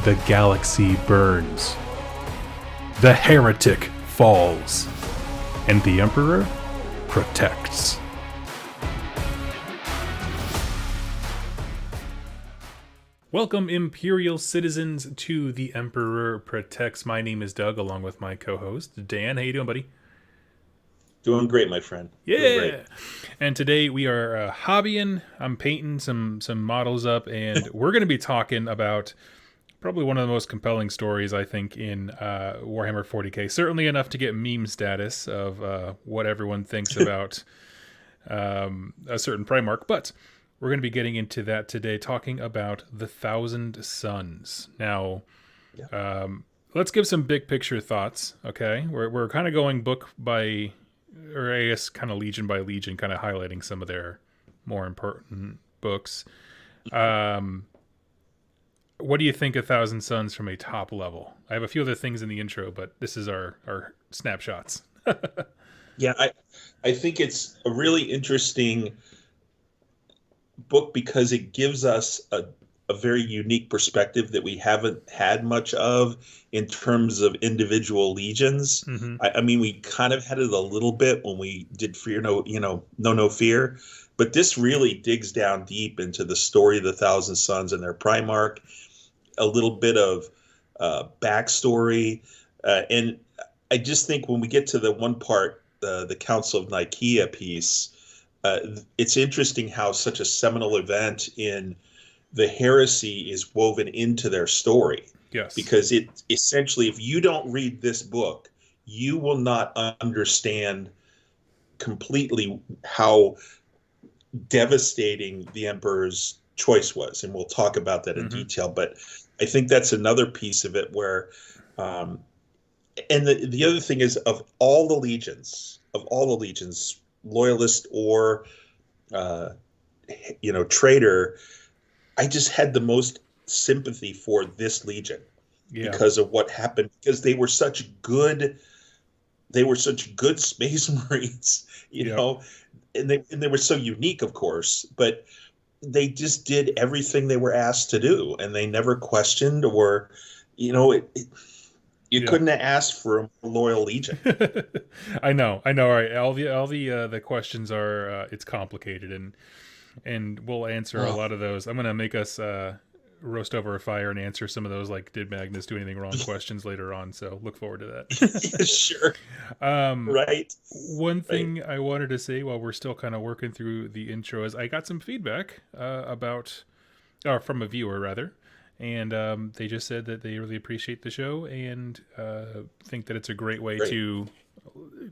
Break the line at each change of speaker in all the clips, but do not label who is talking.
The galaxy burns. The heretic falls. And the Emperor protects. Welcome, Imperial citizens, to The Emperor Protects. My name is Doug, along with my co-host, Dan. How you doing, buddy?
Doing great, my friend.
Yeah! And today we are hobbying. I'm painting some models up, and we're going to be talking about probably one of the most compelling stories, I think, in Warhammer 40k. Certainly enough to get meme status of what everyone thinks about a certain Primarch, but we're going to be getting into that today, talking about the Thousand Sons. Now, let's give some big picture thoughts, okay? We're kind of going book by, or I guess kind of legion by legion, kind of highlighting some of their more important books. What do you think of Thousand Sons from a top level? I have a few other things in the intro, but this is our snapshots.
Yeah, I think it's a really interesting book because it gives us a very unique perspective that we haven't had much of in terms of individual legions.
Mm-hmm.
I mean, we kind of had it a little bit when we did Fear No Fear, but this really digs down deep into the story of the Thousand Sons and their Primarch, a little bit of backstory, and I just think when we get to the one part, the Council of Nicaea piece, it's interesting how such a seminal event in the heresy is woven into their story.
Yes.
Because it essentially, if you don't read this book, you will not understand completely how devastating the Emperor's choice was. And we'll talk about that in detail. But I think that's another piece of it where, and the other thing is, of all the legions, loyalist or traitor, I just had the most sympathy for this legion because of what happened, because they were such good space marines, you know, and they were so unique, of course, but they just did everything they were asked to do, and they never questioned or, you couldn't have asked for a loyal legion.
I know. All right. All the questions are it's complicated, and we'll answer a lot of those. I'm gonna make us roast over a fire and answer some of those, like, did Magnus do anything wrong questions later on. So look forward to that.
Yeah, sure. Right.
One thing I wanted to say while we're still kind of working through the intro is I got some feedback from a viewer rather. And they just said that they really appreciate the show and think that it's a great way to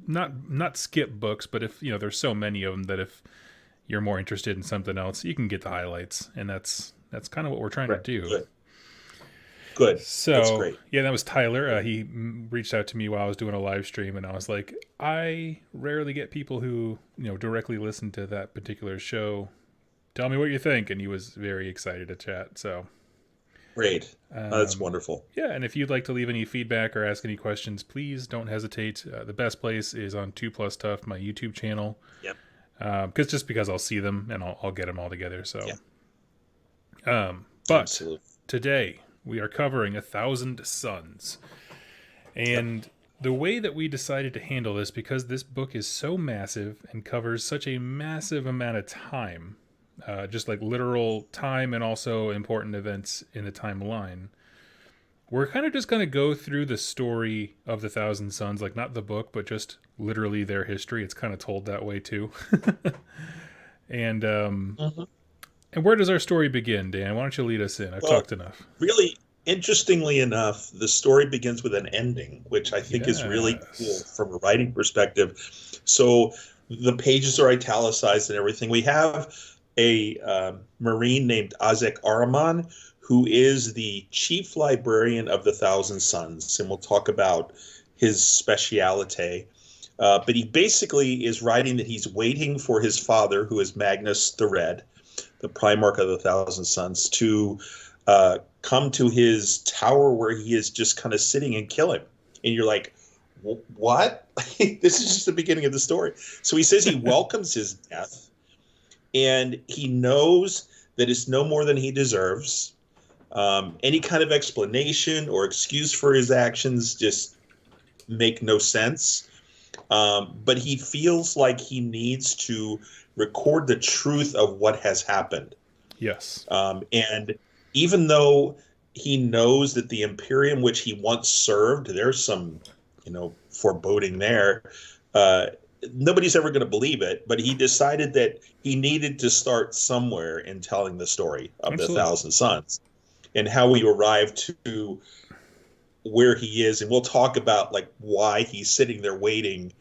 not skip books, but if there's so many of them that if you're more interested in something else, you can get the highlights, and that's kind of what we're trying to do.
Good.
So
that's great.
Yeah, that was Tyler. He reached out to me while I was doing a live stream, and I was like, I rarely get people who directly listen to that particular show. Tell me what you think, and he was very excited to chat. So.
Great. That's wonderful.
Yeah, and if you'd like to leave any feedback or ask any questions, please don't hesitate. The best place is on 2+ Tough, my YouTube channel.
Yep.
Because I'll see them and I'll get them all together. So,
yeah.
But
Absolutely.
Today we are covering 1,000 Sons, and the way that we decided to handle this, because this book is so massive and covers such a massive amount of time. Just like literal time and also important events in the timeline. We're kind of just going to go through the story of the Thousand Sons, like not the book, but just literally their history. It's kind of told that way too. And where does our story begin, Dan? Why don't you lead us in? I've talked enough.
Really, interestingly enough, the story begins with an ending, which I think is really cool from a writing perspective. So the pages are italicized and everything. We have a Marine named Azek Araman, who is the chief librarian of the Thousand Sons, and we'll talk about his speciality. But he basically is writing that he's waiting for his father, who is Magnus the Red, the Primarch of the Thousand Sons, to come to his tower where he is just kind of sitting and kill him. And you're like, what? This is just the beginning of the story. So he says he welcomes his death, and he knows that it's no more than he deserves. Any kind of explanation or excuse for his actions just make no sense. But he feels like he needs to record the truth of what has happened.
Yes.
And even though he knows that the Imperium which he once served, there's some, foreboding there. Nobody's ever going to believe it, but he decided that he needed to start somewhere in telling the story of the
Absolutely.
Thousand Sons and how we arrived to where he is. And we'll talk about like why he's sitting there waiting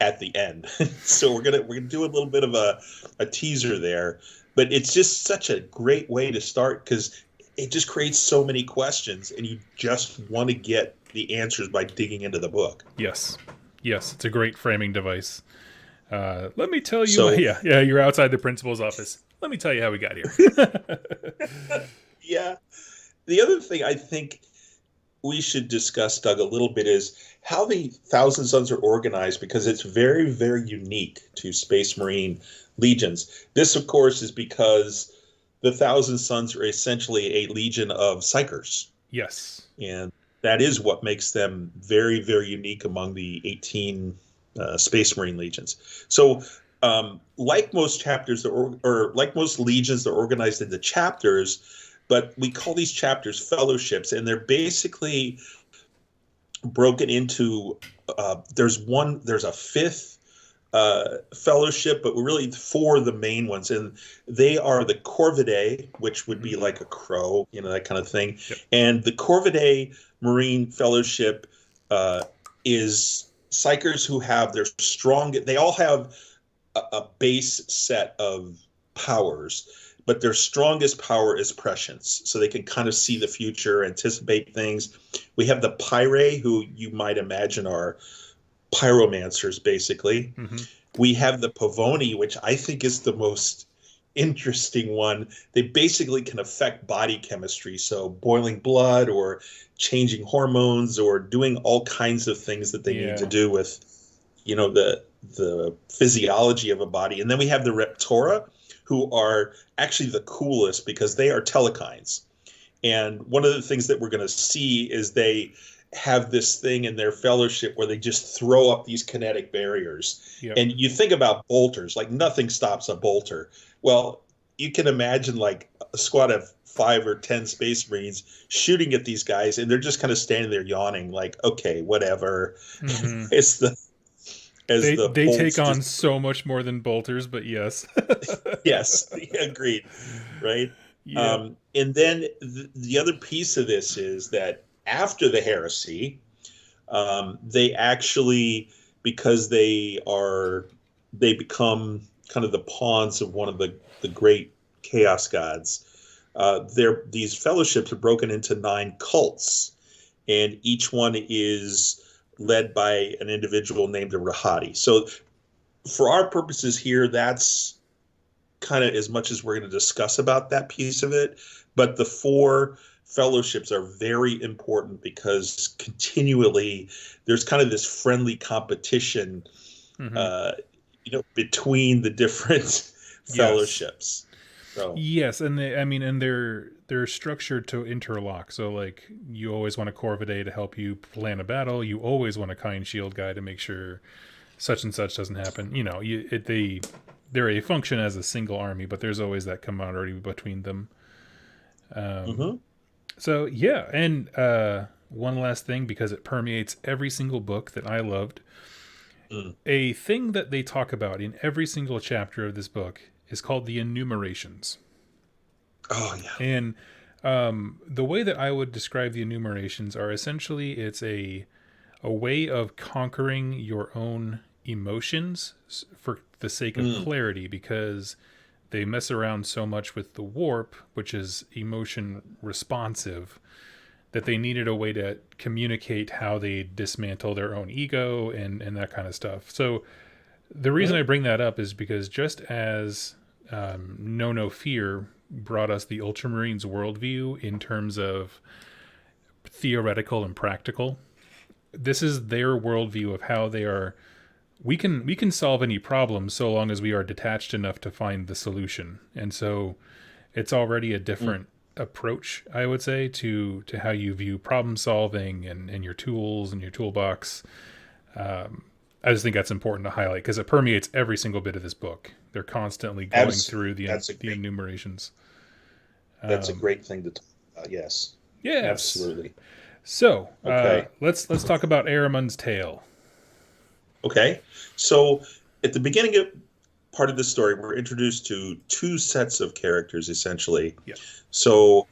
at the end. So we're gonna do a little bit of a teaser there, but it's just such a great way to start because it just creates so many questions, and you just want to get the answers by digging into the book.
Yes. Yes. It's a great framing device. Let me tell you.
So
Yeah. You're outside the principal's office. Let me tell you how we got here.
yeah, the other thing I think we should discuss, Doug, a little bit is how the Thousand Sons are organized because it's very, very unique to Space Marine legions. This, of course, is because the Thousand Sons are essentially a legion of psychers.
Yes.
And that is what makes them very, very unique among the 18 Space Marine legions. So, like most chapters, or like most legions, they're organized into chapters, but we call these chapters fellowships, and they're basically broken into. There's a fifth fellowship, but really four of the main ones, and they are the Corvidae, which would be like a crow, that kind of thing.
Yep.
And the Corvidae Marine Fellowship is psychers who have their strong. They all have a base set of powers, but their strongest power is prescience, so they can kind of see the future, anticipate things. We have the Pyre, who you might imagine are pyromancers, basically.
Mm-hmm.
We have the Pavoni, which I think is the most interesting one. They basically can affect body chemistry, so boiling blood or changing hormones or doing all kinds of things that they need to do with, the physiology of a body. And then we have the Reptora, who are actually the coolest because they are telekines. And one of the things that we're going to see is they have this thing in their fellowship where they just throw up these kinetic barriers.
Yep.
And you think about bolters, like nothing stops a bolter. Well, you can imagine like a squad of 5 or 10 Space Marines shooting at these guys, and they're just kind of standing there yawning, like, okay, whatever.
Mm-hmm.
They
take on so much more than bolters, but yes.
Yes, agreed. Right.
Yeah.
And then the other piece of this is that after the heresy, they actually, because they become kind of the pawns of one of the great chaos gods. These fellowships are broken into 9 cults, and each one is led by an individual named a Rahadi. So for our purposes here, that's kind of as much as we're going to discuss about that piece of it. But the 4 fellowships are very important because continually there's kind of this friendly competition, between the different fellowships. So.
Yes, and they're structured to interlock. So like you always want a Corvidae to help you plan a battle. You always want a kind shield guy to make sure such and such doesn't happen. They're a function as a single army, but there's always that camaraderie between them. So yeah, and one last thing, because it permeates every single book that I loved. A thing that they talk about in every single chapter of this book is called the enumerations.
Oh yeah.
And the way that I would describe the enumerations are essentially it's a way of conquering your own emotions for the sake of clarity, because they mess around so much with the warp, which is emotion responsive, that they needed a way to communicate how they dismantle their own ego and that kind of stuff. So the reason I bring that up is because just as No Fear brought us the Ultramarines worldview in terms of theoretical and practical, this is their worldview of how they are. We can solve any problem so long as we are detached enough to find the solution. And so it's already a different approach, I would say, to how you view problem solving and your tools and your toolbox. I just think that's important to highlight because it permeates every single bit of this book. They're constantly going through the enumerations.
That's a great thing to talk about. Yes. Absolutely.
So let's talk about Ahriman's tale.
Okay. So at the beginning of part of the story, we're introduced to two sets of characters essentially.
Yeah.
So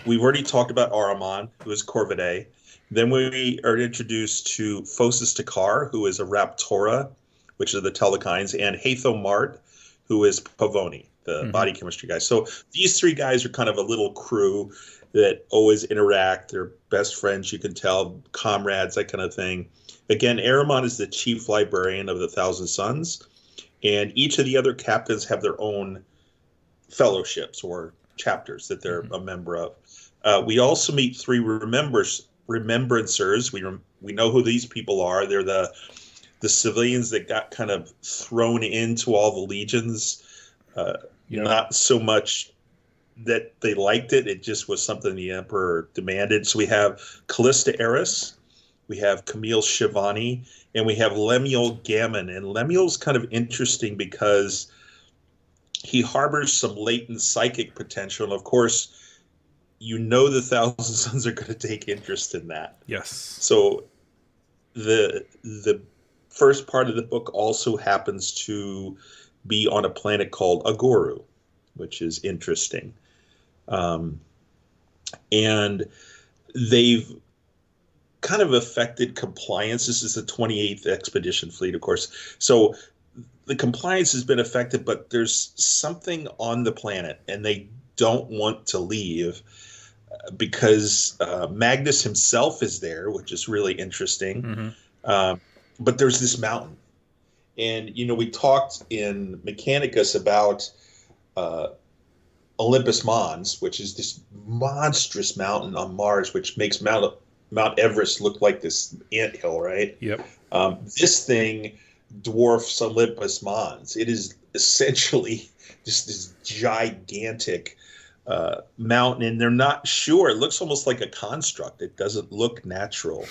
we've already talked about Ahriman, who is Corvidae. Then we are introduced to Phocis Takar, who is a Raptora, which are the Telekines, and Hatho Mart, who is Pavoni, the body chemistry guy. So these three guys are kind of a little crew that always interact. They're best friends, you can tell, comrades, that kind of thing. Again, Ahriman is the chief librarian of the Thousand Sons, and each of the other captains have their own fellowships or chapters that they're a member of. We also meet three remembrancers. We know who these people are. They're the civilians that got kind of thrown into all the legions. Not so much that they liked it. It just was something the emperor demanded. So we have Callista Eris, we have Camille Shivani, and we have Lemuel Gammon. And Lemuel's kind of interesting because he harbors some latent psychic potential. And of course, you know the Thousand Sons are going to take interest in that.
Yes.
So the first part of the book also happens to be on a planet called Agoru, which is interesting. And they've kind of affected compliance. This is the 28th Expedition Fleet, of course. So the compliance has been affected, but there's something on the planet, and they don't want to leave because Magnus himself is there, which is really interesting. But there's this mountain. And, we talked in Mechanicus about Olympus Mons, which is this monstrous mountain on Mars, which makes Mount Everest look like this anthill, right?
Yep.
This thing dwarfs Olympus Mons. It is essentially just this gigantic mountain, and they're not sure. It looks almost like a construct. It doesn't look natural.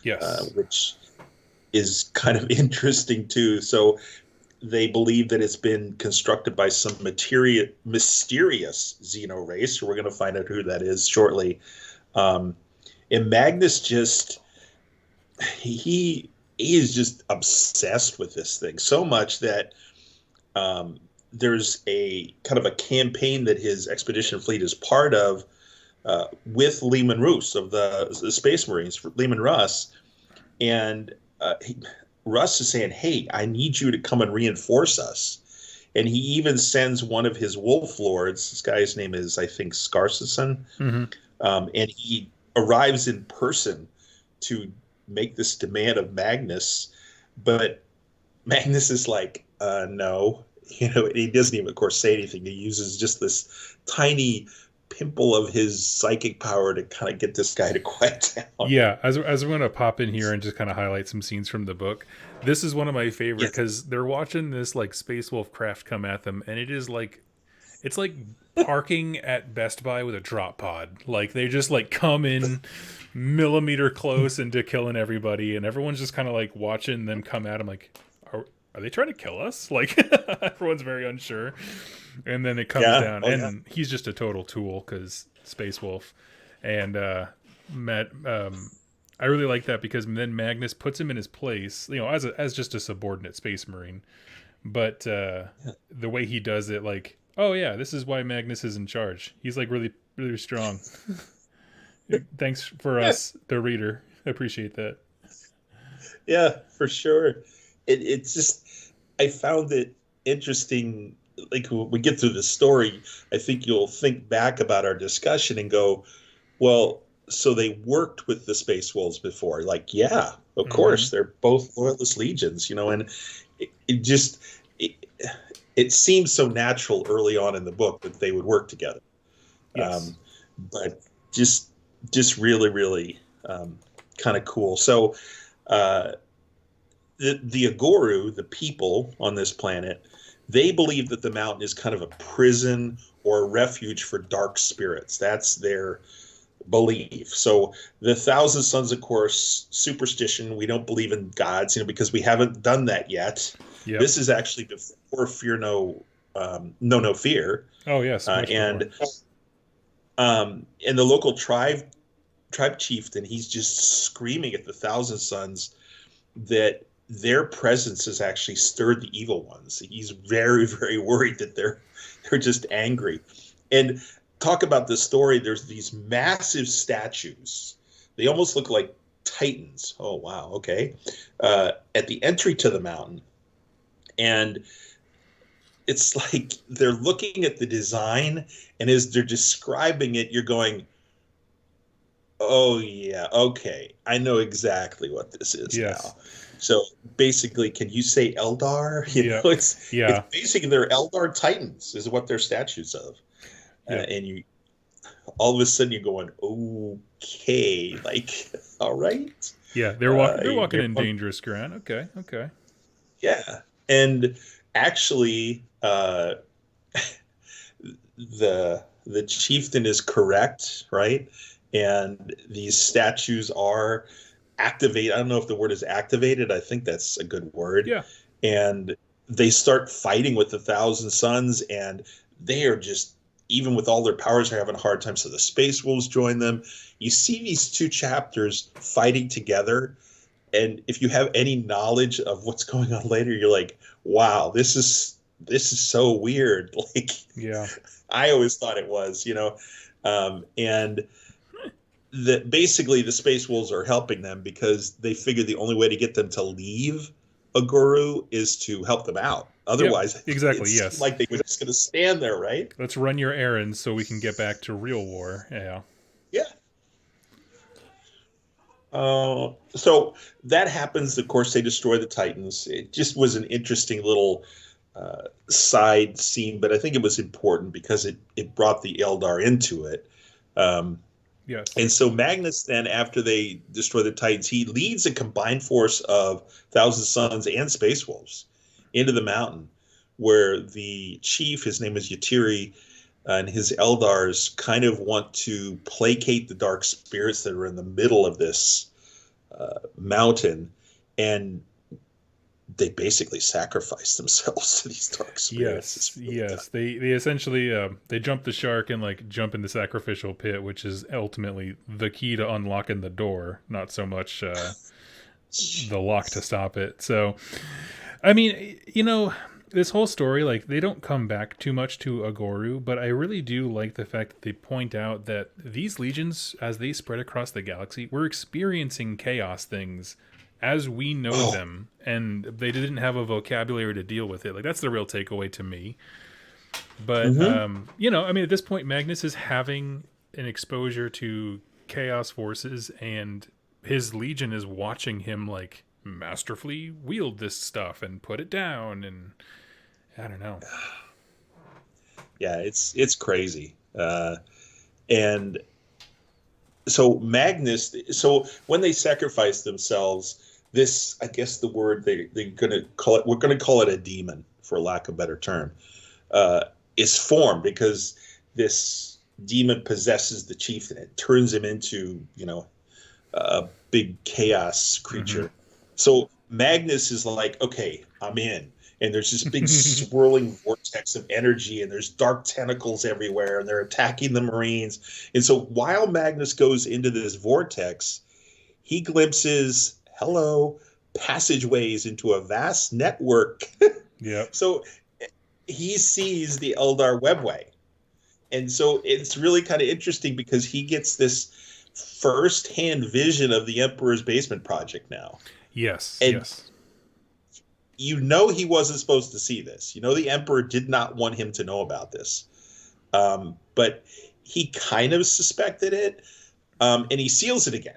Yes.
Which is kind of interesting too. So they believe that it's been constructed by some mysterious Xeno race. So we're going to find out who that is shortly. And Magnus he is just obsessed with this thing so much that there's a kind of a campaign that his expedition fleet is part of with Lehman Russ of the Space Marines, Lehman Russ. And Russ is saying, hey, I need you to come and reinforce us. And he even sends one of his wolf lords. This guy's name is, I think, Scarsison. And he arrives in person to make this demand of Magnus. But Magnus is like, no. He doesn't even, of course, say anything. He uses just this tiny pimple of his psychic power to kind of get this guy to quiet down.
Yeah, as we're going to pop in here and just kind of highlight some scenes from the book, this is one of my favorite because they're watching this like Space Wolf craft come at them, and it's like parking at Best Buy with a drop pod. Like they just like come in millimeter close into killing everybody, and everyone's just kind of like watching them come at them like, are they trying to kill us? Like everyone's very unsure. And then it comes down, and he's just a total tool because Space Wolf. And Matt, I really like that because then Magnus puts him in his place, as just a subordinate Space Marine. But the way he does it, like, oh yeah, this is why Magnus is in charge. He's like really, really strong. Thanks for us, the reader. I appreciate that.
Yeah, for sure. It's just, I found it interesting. Like when we get through the story, I think you'll think back about our discussion and go, well, so they worked with the Space Wolves before. Like, yeah, of course, they're both loyalist legions, and it seems so natural early on in the book that they would work together.
Yes.
But just really, really kind of cool. So the Agoru, the people on this planet, They believe that the mountain is kind of a prison or a refuge for dark spirits. That's their belief. So the Thousand Sons, of course, superstition. We don't believe in gods, because we haven't done that yet.
Yep.
This is actually before Fear No Fear.
Oh yes, much
and
before.
And the local tribe chieftain, he's just screaming at the Thousand Sons that their presence has actually stirred the evil ones. He's very, very worried that they're just angry. And talk about this story. There's these massive statues. They almost look like titans. Oh wow, okay. At the entry to the mountain, and it's like they're looking at the design, and as they're describing it, you're going, oh yeah, okay, I know exactly what this is now. So basically, can you say Eldar? It's basically they're Eldar Titans is what they're statues of. And you all of a sudden you're going, okay, like, all right.
Yeah, they're walking in dangerous ground. Okay.
Yeah. And actually, the chieftain is correct, right? And these statues are activated. I don't know if the word is activated. I think that's a good word.
Yeah.
And they start fighting with the Thousand Sons, and they are just, even with all their powers, they're having a hard time. So the Space Wolves join them. You see these two chapters fighting together, and if you have any knowledge of what's going on later, you're like, wow, this is so weird. Like,
yeah,
I always thought it was, and basically the Space Wolves are helping them because they figure the only way to get them to leave Aguru is to help them out. Otherwise,
exactly.
It's like they were just going to stand there, right?
Let's run your errands so we can get back to real war. Yeah.
Yeah. So that happens. Of course, they destroy the Titans. It just was an interesting little side scene, but I think it was important because it brought the Eldar into it.
Yes.
And so Magnus then, after they destroy the Titans, he leads a combined force of Thousand Sons and Space Wolves into the mountain, where the chief, his name is Yatiri, and his Eldars kind of want to placate the dark spirits that are in the middle of this mountain, and they basically sacrifice themselves to these dark spirits.
Yes. They essentially they jump the shark and like jump in the sacrificial pit, which is ultimately the key to unlocking the door, not so much the lock to stop it. So, I mean, this whole story, like, they don't come back too much to Aguru, but I really do like the fact that they point out that these legions, as they spread across the galaxy, were experiencing chaos things as we know them, and they didn't have a vocabulary to deal with it. Like, that's the real takeaway to me. But, I mean, at this point, Magnus is having an exposure to chaos forces, and his legion is watching him, like, masterfully wield this stuff and put it down, and I don't know.
Yeah, it's crazy. And so Magnus, so when they sacrifice themselves, this, I guess the word they're going to call it, we're going to call it a demon, for lack of a better term, is formed because this demon possesses the chief and it turns him into, a big chaos creature. Mm-hmm. So Magnus is like, okay, I'm in. And there's this big swirling vortex of energy, and there's dark tentacles everywhere, and they're attacking the Marines. And so while Magnus goes into this vortex, he glimpses, passageways into a vast network.
Yeah.
So he sees the Eldar webway. And so it's really kind of interesting because he gets this first-hand vision of the Emperor's Basement Project now.
Yes,
and
yes.
He wasn't supposed to see this. The Emperor did not want him to know about this. But he kind of suspected it, and he seals it again.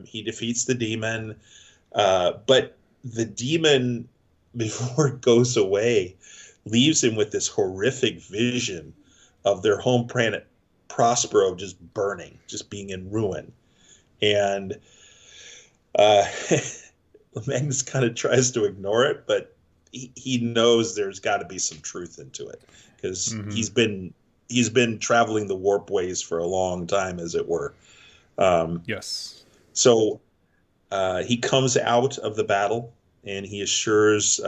He defeats the demon, but the demon, before it goes away, leaves him with this horrific vision of their home planet Prospero just burning, just being in ruin. And Magnus kind of tries to ignore it, but he knows there's got to be some truth into it, because
Mm-hmm.
he's been traveling the warp ways for a long time, as it were. Um,
Yes.
so he comes out of the battle and he assures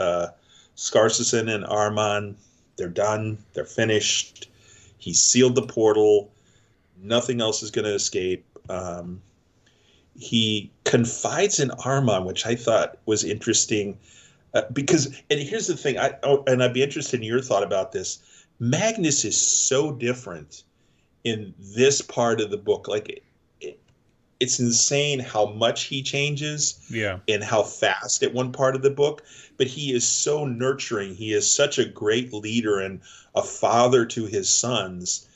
Scarsison and Armon they're done, they're finished. He sealed the portal. Nothing else is going to escape. He confides in Armon, which I thought was interesting, because, and here's the thing, and I'd be interested in your thought about this. Magnus is so different in this part of the book. Like, it's insane how much he changes
Yeah.
and how fast at one part of the book. But he is so nurturing. He is such a great leader and a father to his sons.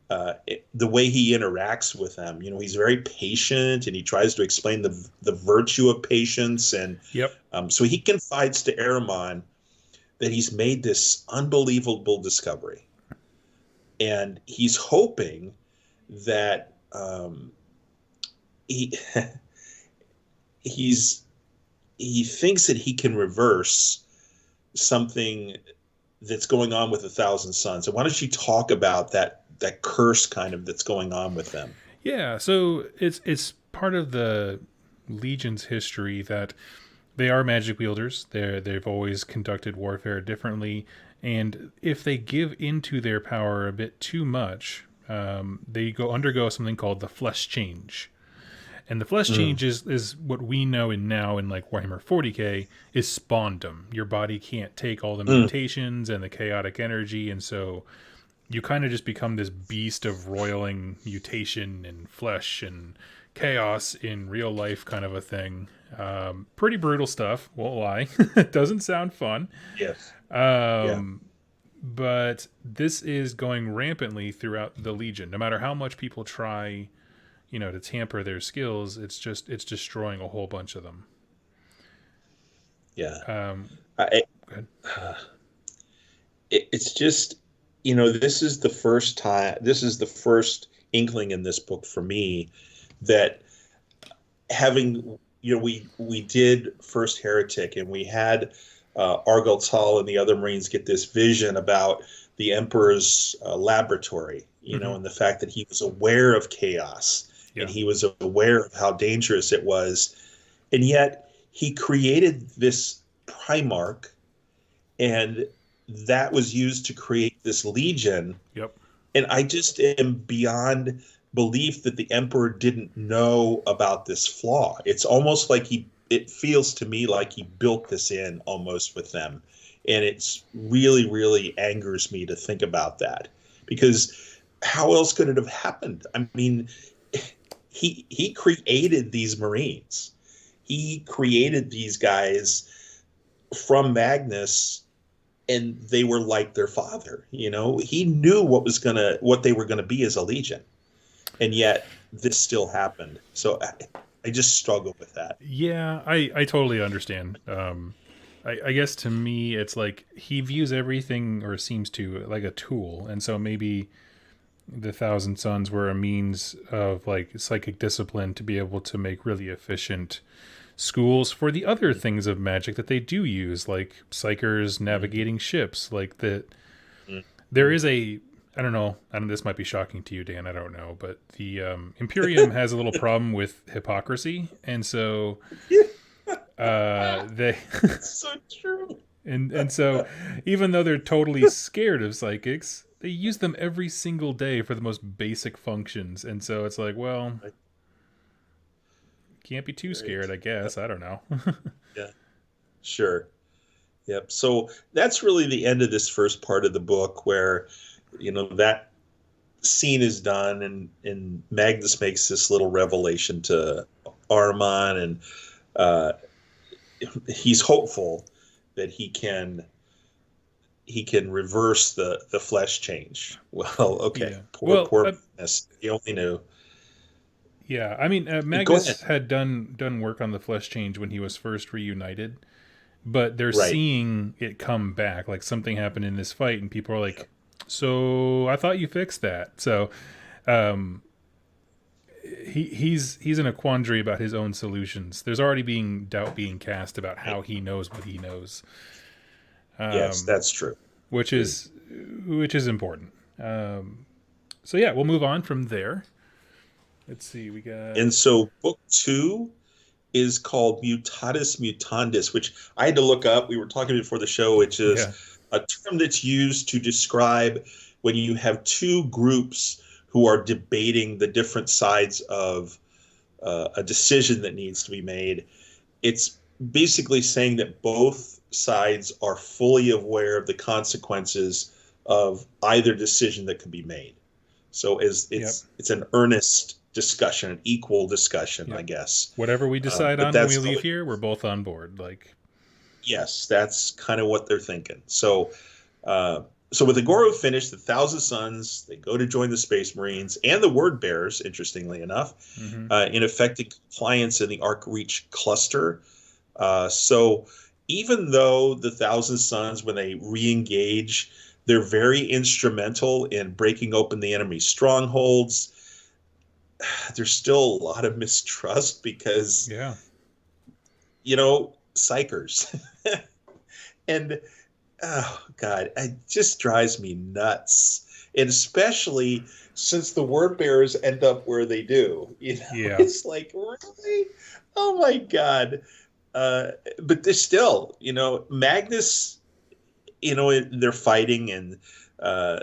The way he interacts with them, he's very patient, and he tries to explain the virtue of patience. And
Yep.
so he confides to Aramon that he's made this unbelievable discovery, and he's hoping that he he thinks that he can reverse something that's going on with 1,000 Suns. And why don't you talk about that curse kind of that's going on with them?
Yeah. So it's part of the Legion's history that they are magic wielders. They've always conducted warfare differently, and if they give into their power a bit too much, they undergo something called the flesh change. And the flesh change is what we know now in like Warhammer 40k is spawndom. Your body can't take all the mutations and the chaotic energy, and so you kind of just become this beast of roiling mutation and flesh and chaos in real life, kind of a thing. Pretty brutal stuff, won't lie. It doesn't sound fun.
Yes. Yeah.
But this is going rampantly throughout the Legion. No matter how much people try, to tamper their skills, it's destroying a whole bunch of them.
Yeah.
Go ahead.
It's just, this is the first time, this is the first inkling in this book for me that having, we did First Heretic, and we had Argyle and the other Marines get this vision about the Emperor's laboratory, and the fact that he was aware of chaos, and he was aware of how dangerous it was. And yet he created this Primarch, and that was used to create this Legion.
Yep.
And I just am beyond belief that the Emperor didn't know about this flaw. It's almost like it feels to me like he built this in almost with them. And it's really, really angers me to think about that, because how else could it have happened? I mean, he created these Marines. He created these guys from Magnus, and they were like their father. He knew what they were gonna be as a Legion, and yet this still happened. So I just struggle with that.
Yeah, I totally understand. I guess to me, it's like he views everything, or seems to, like a tool, and so maybe the 1,000 Suns were a means of like psychic discipline to be able to make really efficient schools for the other things of magic that they do use, like psychers navigating ships. Like that, there is a, I don't know, this might be shocking to you, Dan, I don't know, but the Imperium has a little problem with hypocrisy, and so they
It's so true.
and so even though they're totally scared of psychics, they use them every single day for the most basic functions. And so it's like, well, can't be too scared, I guess. I don't know.
Yeah, sure. Yep. So that's really the end of this first part of the book, where that scene is done, and Magnus makes this little revelation to Armon, and he's hopeful that he can reverse the flesh change. Well, okay.
Yeah.
Poor Magnus. He only knew.
Yeah, I mean, Magnus had done work on the flesh change when he was first reunited, but they're seeing it come back. Like something happened in this fight, and people are like, "So I thought you fixed that." So, he's in a quandary about his own solutions. There's already doubt being cast about how he knows what he knows.
Yes, that's true.
which is important. So yeah, we'll move on from there. Let's see, we got
And so book 2 is called Mutatis Mutandis, which I had to look up. We were talking before the show, which
yeah,
is a term that's used to describe when you have two groups who are debating the different sides of a decision that needs to be made. It's basically saying that both sides are fully aware of the consequences of either decision that could be made. So
yep,
it's an earnest discussion, an equal discussion, I
yep.
guess.
Whatever we decide
But
on when we
that's how
leave here, we're both on board. Like,
yes, that's kind of what they're thinking. So with the Goro finished, the Thousand Sons, they go to join the Space Marines and the Word Bearers, interestingly enough,
mm-hmm.
in effecting compliance in the Arc Reach cluster. So even though the Thousand Sons, when they re-engage, they're very instrumental in breaking open the enemy strongholds, there's still a lot of mistrust because,
Yeah,
psychers. And oh god, it just drives me nuts, and especially since the word bearers end up where they do.
yeah,
It's like, really, oh my god. But there's still, Magnus, they're fighting, and uh,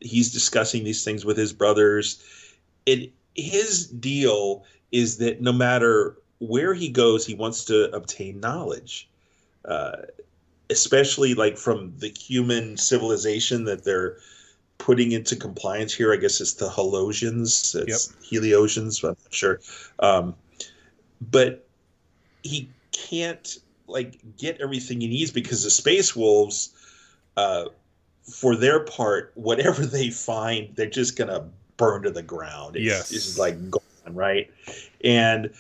he's discussing these things with his brothers. His deal is that no matter where he goes, he wants to obtain knowledge, uh, especially like from the human civilization that they're putting into compliance here. I guess it's the Helosians,
yep,
it's Heliosians, I'm not sure. But he can't like get everything he needs because the Space Wolves, uh, for their part, whatever they find, they're just gonna burn to the ground. It's
yes,
like gone, right? And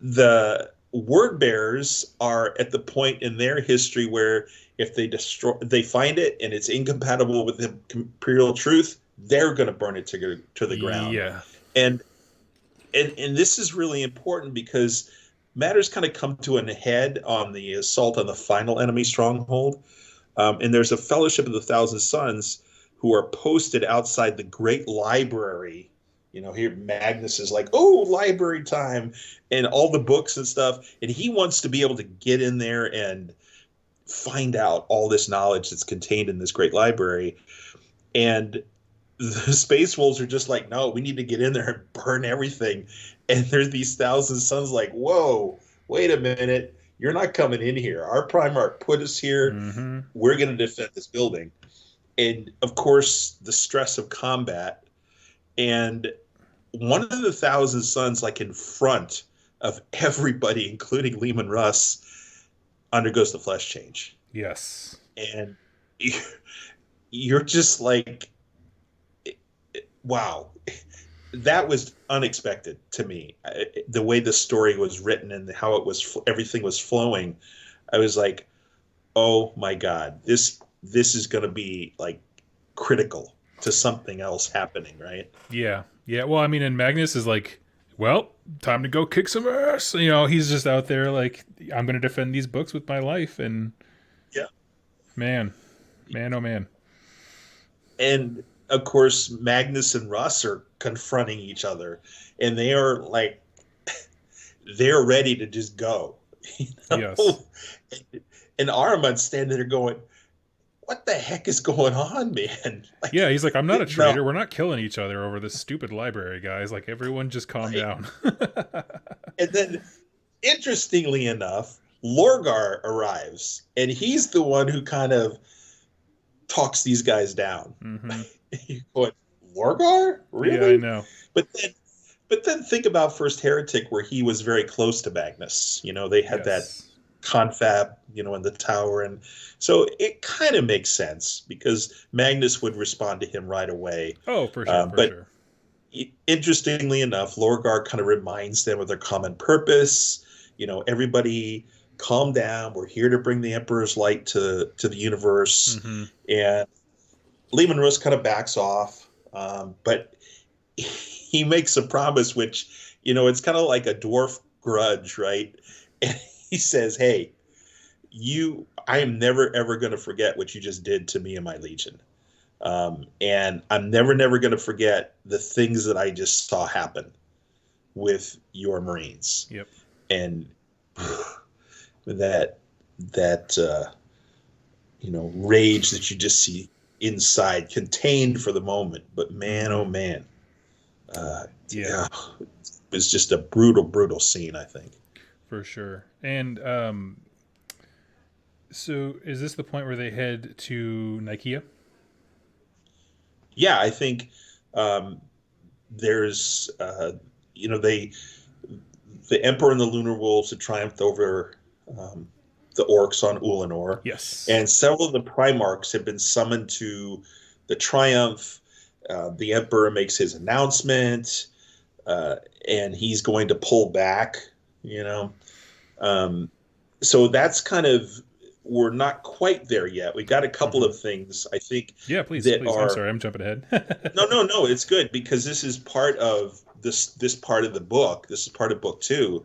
the word bearers are at the point in their history where if they find it and it's incompatible with the imperial truth, they're going to burn it to the ground.
yeah,
And and this is really important because matters kind of come to an head on the assault on the final enemy stronghold. And there's a Fellowship of the Thousand Sons who are posted outside the Great Library. Here Magnus is like, oh, library time, and all the books and stuff. And he wants to be able to get in there and find out all this knowledge that's contained in this great library. And the Space Wolves are just like, no, we need to get in there and burn everything. And there's these Thousand Sons like, whoa, wait a minute. You're not coming in here. Our Primarch put us here.
mm-hmm.
We're going to defend this building. And of course, the stress of combat. And one of the Thousand Sons, like in front of everybody, including Lehman Russ, undergoes the flesh change.
Yes,
And you're just like, wow, that was unexpected to me. The way the story was written and how it was, everything was flowing. I was like, oh my God, this is going to be like critical to something else happening, right?
yeah, yeah. Well, I mean, and Magnus is like, well, time to go kick some ass. He's just out there like, I'm going to defend these books with my life, and
Yeah.
man, oh man,
And of course, Magnus and Russ are confronting each other, and they are like, they're ready to just go.
yes.
And Armand's standing there going, what the heck is going on, man? Like,
Yeah, he's like, I'm not a
no,
traitor. We're not killing each other over this stupid library, guys. Like, everyone just calm
right?
down.
And then, interestingly enough, Lorgar arrives, and he's the one who kind of talks these guys down.
mm-hmm.
You're going, Lorgar?
Yeah, I
Really?
know.
But then think about First Heretic, where he was very close to Magnus. They had that
Yes.
confab, in the tower. And so it kind of makes sense because Magnus would respond to him right away.
Oh, for sure, for
But
sure.
interestingly enough, Lorgar kind of reminds them of their common purpose. Everybody calm down. We're here to bring the Emperor's light to the universe.
Mm-hmm.
And Lehman Russ kind of backs off. But he makes a promise, which, it's kind of like a dwarf grudge, right? And he says, hey, I am never ever going to forget what you just did to me and my legion. And I'm never going to forget the things that I just saw happen with your Marines.
Yep.
And that rage that you just see inside, contained for the moment, but man, oh man, yeah, it was just a brutal scene, I think.
For sure. And so is this the point where they head to Nicaea?
Yeah, I think there's the Emperor and the Lunar Wolves had triumphed over the orcs on Ulanor.
Yes.
And several of the Primarchs have been summoned to the Triumph. The Emperor makes his announcement, and he's going to pull back, so that's kind of, we're not quite there yet. We got a couple of things, I think.
Yeah, please.
I'm
sorry, I'm jumping ahead.
No, it's good, because this is part of this part of the book. This is part of book 2,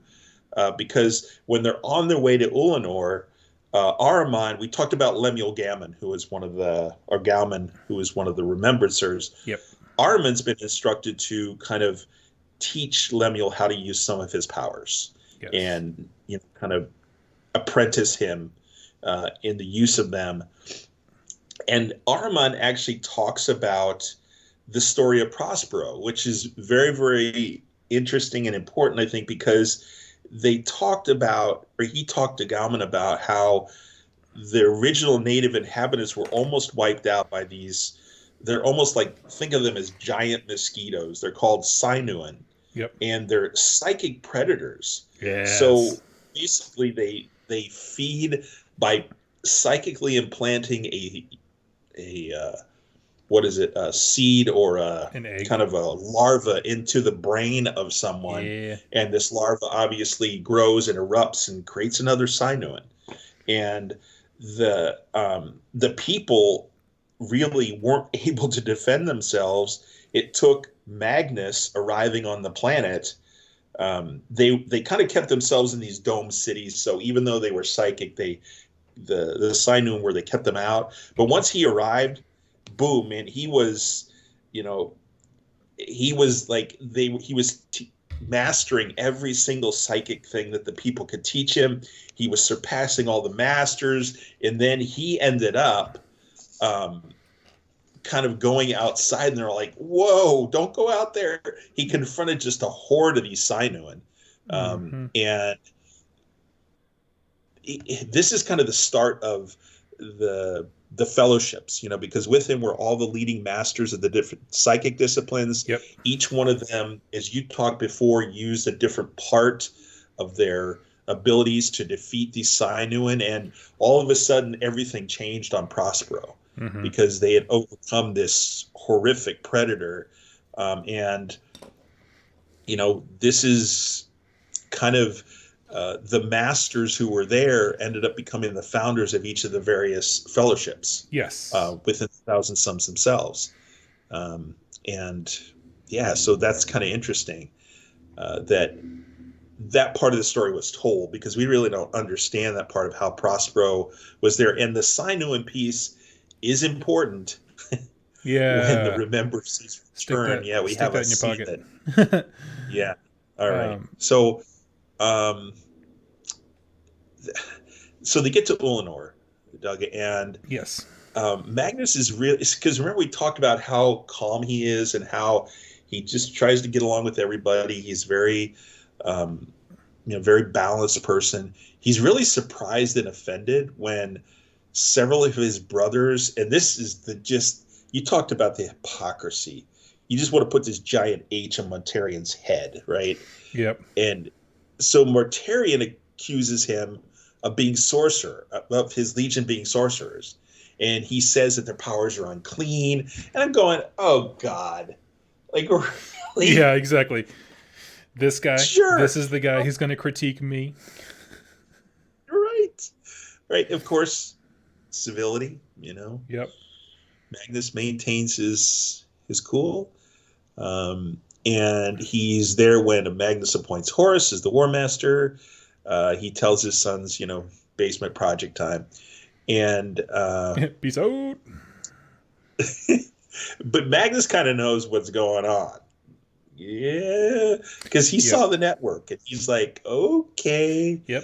because when they're on their way to Ulanor, Ahriman, we talked about Lemuel Gammon, who was one of the Remembrancers.
Yep.
Ahriman's been instructed to kind of teach Lemuel how to use some of his powers. Yes. And kind of apprentice him in the use of them. And Ahriman actually talks about the story of Prospero, which is very, very interesting and important, I think, because he talked to Galman about how the original native inhabitants were almost wiped out by these. They're almost like, think of them as giant mosquitoes. They're called Sinuan.
Yep.
And they're psychic predators.
Yes.
So basically they feed by psychically implanting a seed or an egg, kind of a larva into the brain of someone. Yeah. And this larva obviously grows and erupts and creates another Sinuan. And the people really weren't able to defend themselves. It took Magnus arriving on the planet. They kind of kept themselves in these dome cities. So even though they were psychic, the Sinuan, where they kept them out. But once he arrived, boom, man, he was mastering every single psychic thing that the people could teach him. He was surpassing all the masters, and then he ended up kind of going outside, and they're like, whoa, don't go out there. He confronted just a horde of these Sinuan. And this is kind of the start of the fellowships, because with him were all the leading masters of the different psychic disciplines.
Yep.
Each one of them, as you talked before, used a different part of their abilities to defeat these Sinuan, and all of a sudden everything changed on Prospero. Because they had overcome this horrific predator. And this is kind of the masters who were there ended up becoming the founders of each of the various fellowships.
Yes.
Within the Thousand Sons themselves. And yeah, so that's kind of interesting that part of the story was told, because we really don't understand that part of how Prospero was there. And the Sinuan piece is important.
Yeah.
When the Remembrances return, we have a
in your pocket.
Yeah. All right. So they get to Ulanor, Doug, and
yes,
Magnus is really, because remember we talked about how calm he is and how he just tries to get along with everybody. He's very, very balanced person. He's really surprised and offended when several of his brothers, and this is you talked about the hypocrisy. You just want to put this giant H on Mortarion's head, right?
Yep. And
so Mortarion accuses him of being of his legion being sorcerers. And he says that their powers are unclean. And I'm going, oh, God. Like, really?
Yeah, exactly. This guy,
sure.
This is the guy who's going to critique me.
Right. Of course, civility,
Yep.
Magnus maintains his cool. And he's there when Magnus appoints Horus as the War Master. He tells his sons, basement project time. And
peace out.
but Magnus kind of knows what's going on. Yeah, because he saw the network and he's like, okay.
Yep.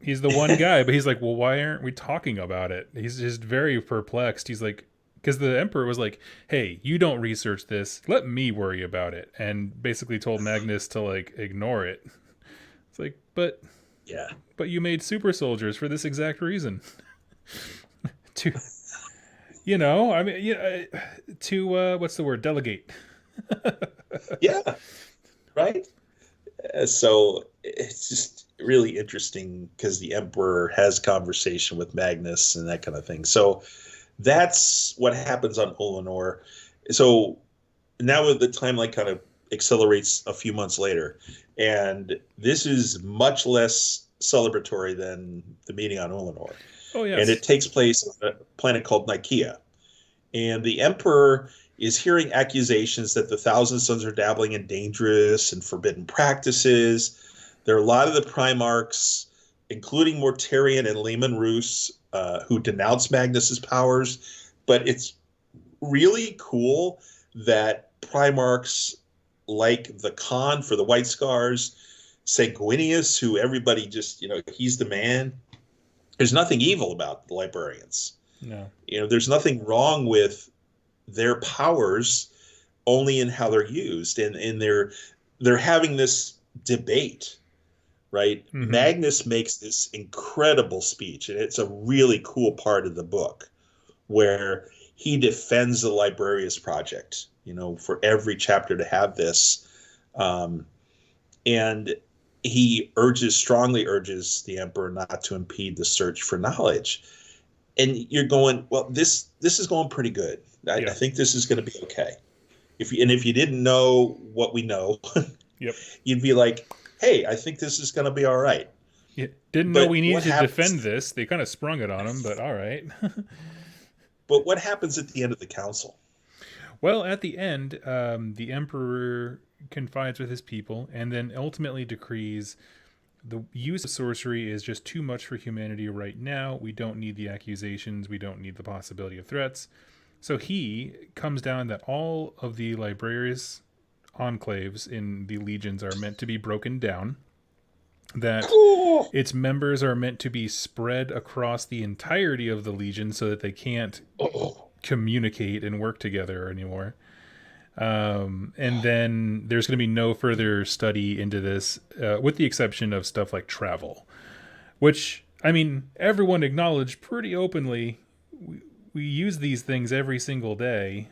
He's the one guy, but he's like, well, why aren't we talking about it? He's just very perplexed. He's like, because the Emperor was like, hey, you don't research this. Let me worry about it. And basically told Magnus to like ignore it. It's like, but you made super soldiers for this exact reason. To, I mean, to, what's the word? Delegate.
Yeah, right. So it's just really interesting because the Emperor has conversation with Magnus and that kind of thing. So that's what happens on Olenor. So now the timeline kind of accelerates a few months later, and this is much less celebratory than the meeting on Olenor.
Oh yes,
and it takes place on a planet called Nicaea, and the Emperor is hearing accusations that the Thousand Sons are dabbling in dangerous and forbidden practices. There are a lot of the Primarchs, including Mortarion and Lehman Roos, who denounce Magnus's powers. But it's really cool that Primarchs like the Khan for the White Scars, Sanguinius, who everybody just, he's the man. There's nothing evil about the librarians.
No.
There's nothing wrong with their powers, only in how they're used. And they're having this debate, right? Mm-hmm. Magnus makes this incredible speech, and it's a really cool part of the book where he defends the Librarius Project, for every chapter to have this. And he strongly urges the Emperor not to impede the search for knowledge. And you're going, well, this is going pretty good. I think this is going to be okay. If you didn't know what we know, you'd be like, hey, I think this is going to be all right.
Yeah, didn't know we needed to defend this. They kind of sprung it on him, but all right.
But what happens at the end of the council?
Well, at the end, the Emperor confides with his people and then ultimately decrees the use of sorcery is just too much for humanity right now. We don't need the accusations. We don't need the possibility of threats. So he comes down that all of the Librarius enclaves in the legions are meant to be broken down, that its members are meant to be spread across the entirety of the legion so that they can't communicate and work together anymore. And then there's going to be no further study into this, with the exception of stuff like travel, which, I mean, everyone acknowledged pretty openly. We use these things every single day,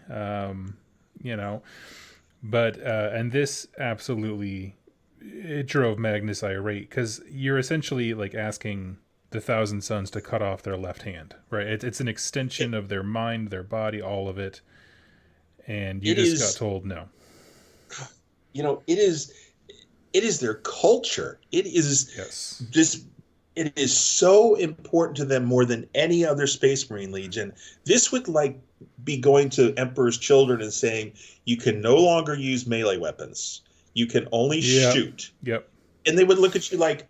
but, and this absolutely, it drove Magnus irate because you're essentially like asking the Thousand Sons to cut off their left hand, right? It's an extension of their mind, their body, all of it. And you got told no.
It is their culture. It is it is so important to them more than any other Space Marine Legion. This would be going to Emperor's children and saying, you can no longer use melee weapons. You can only shoot.
Yep.
And they would look at you like,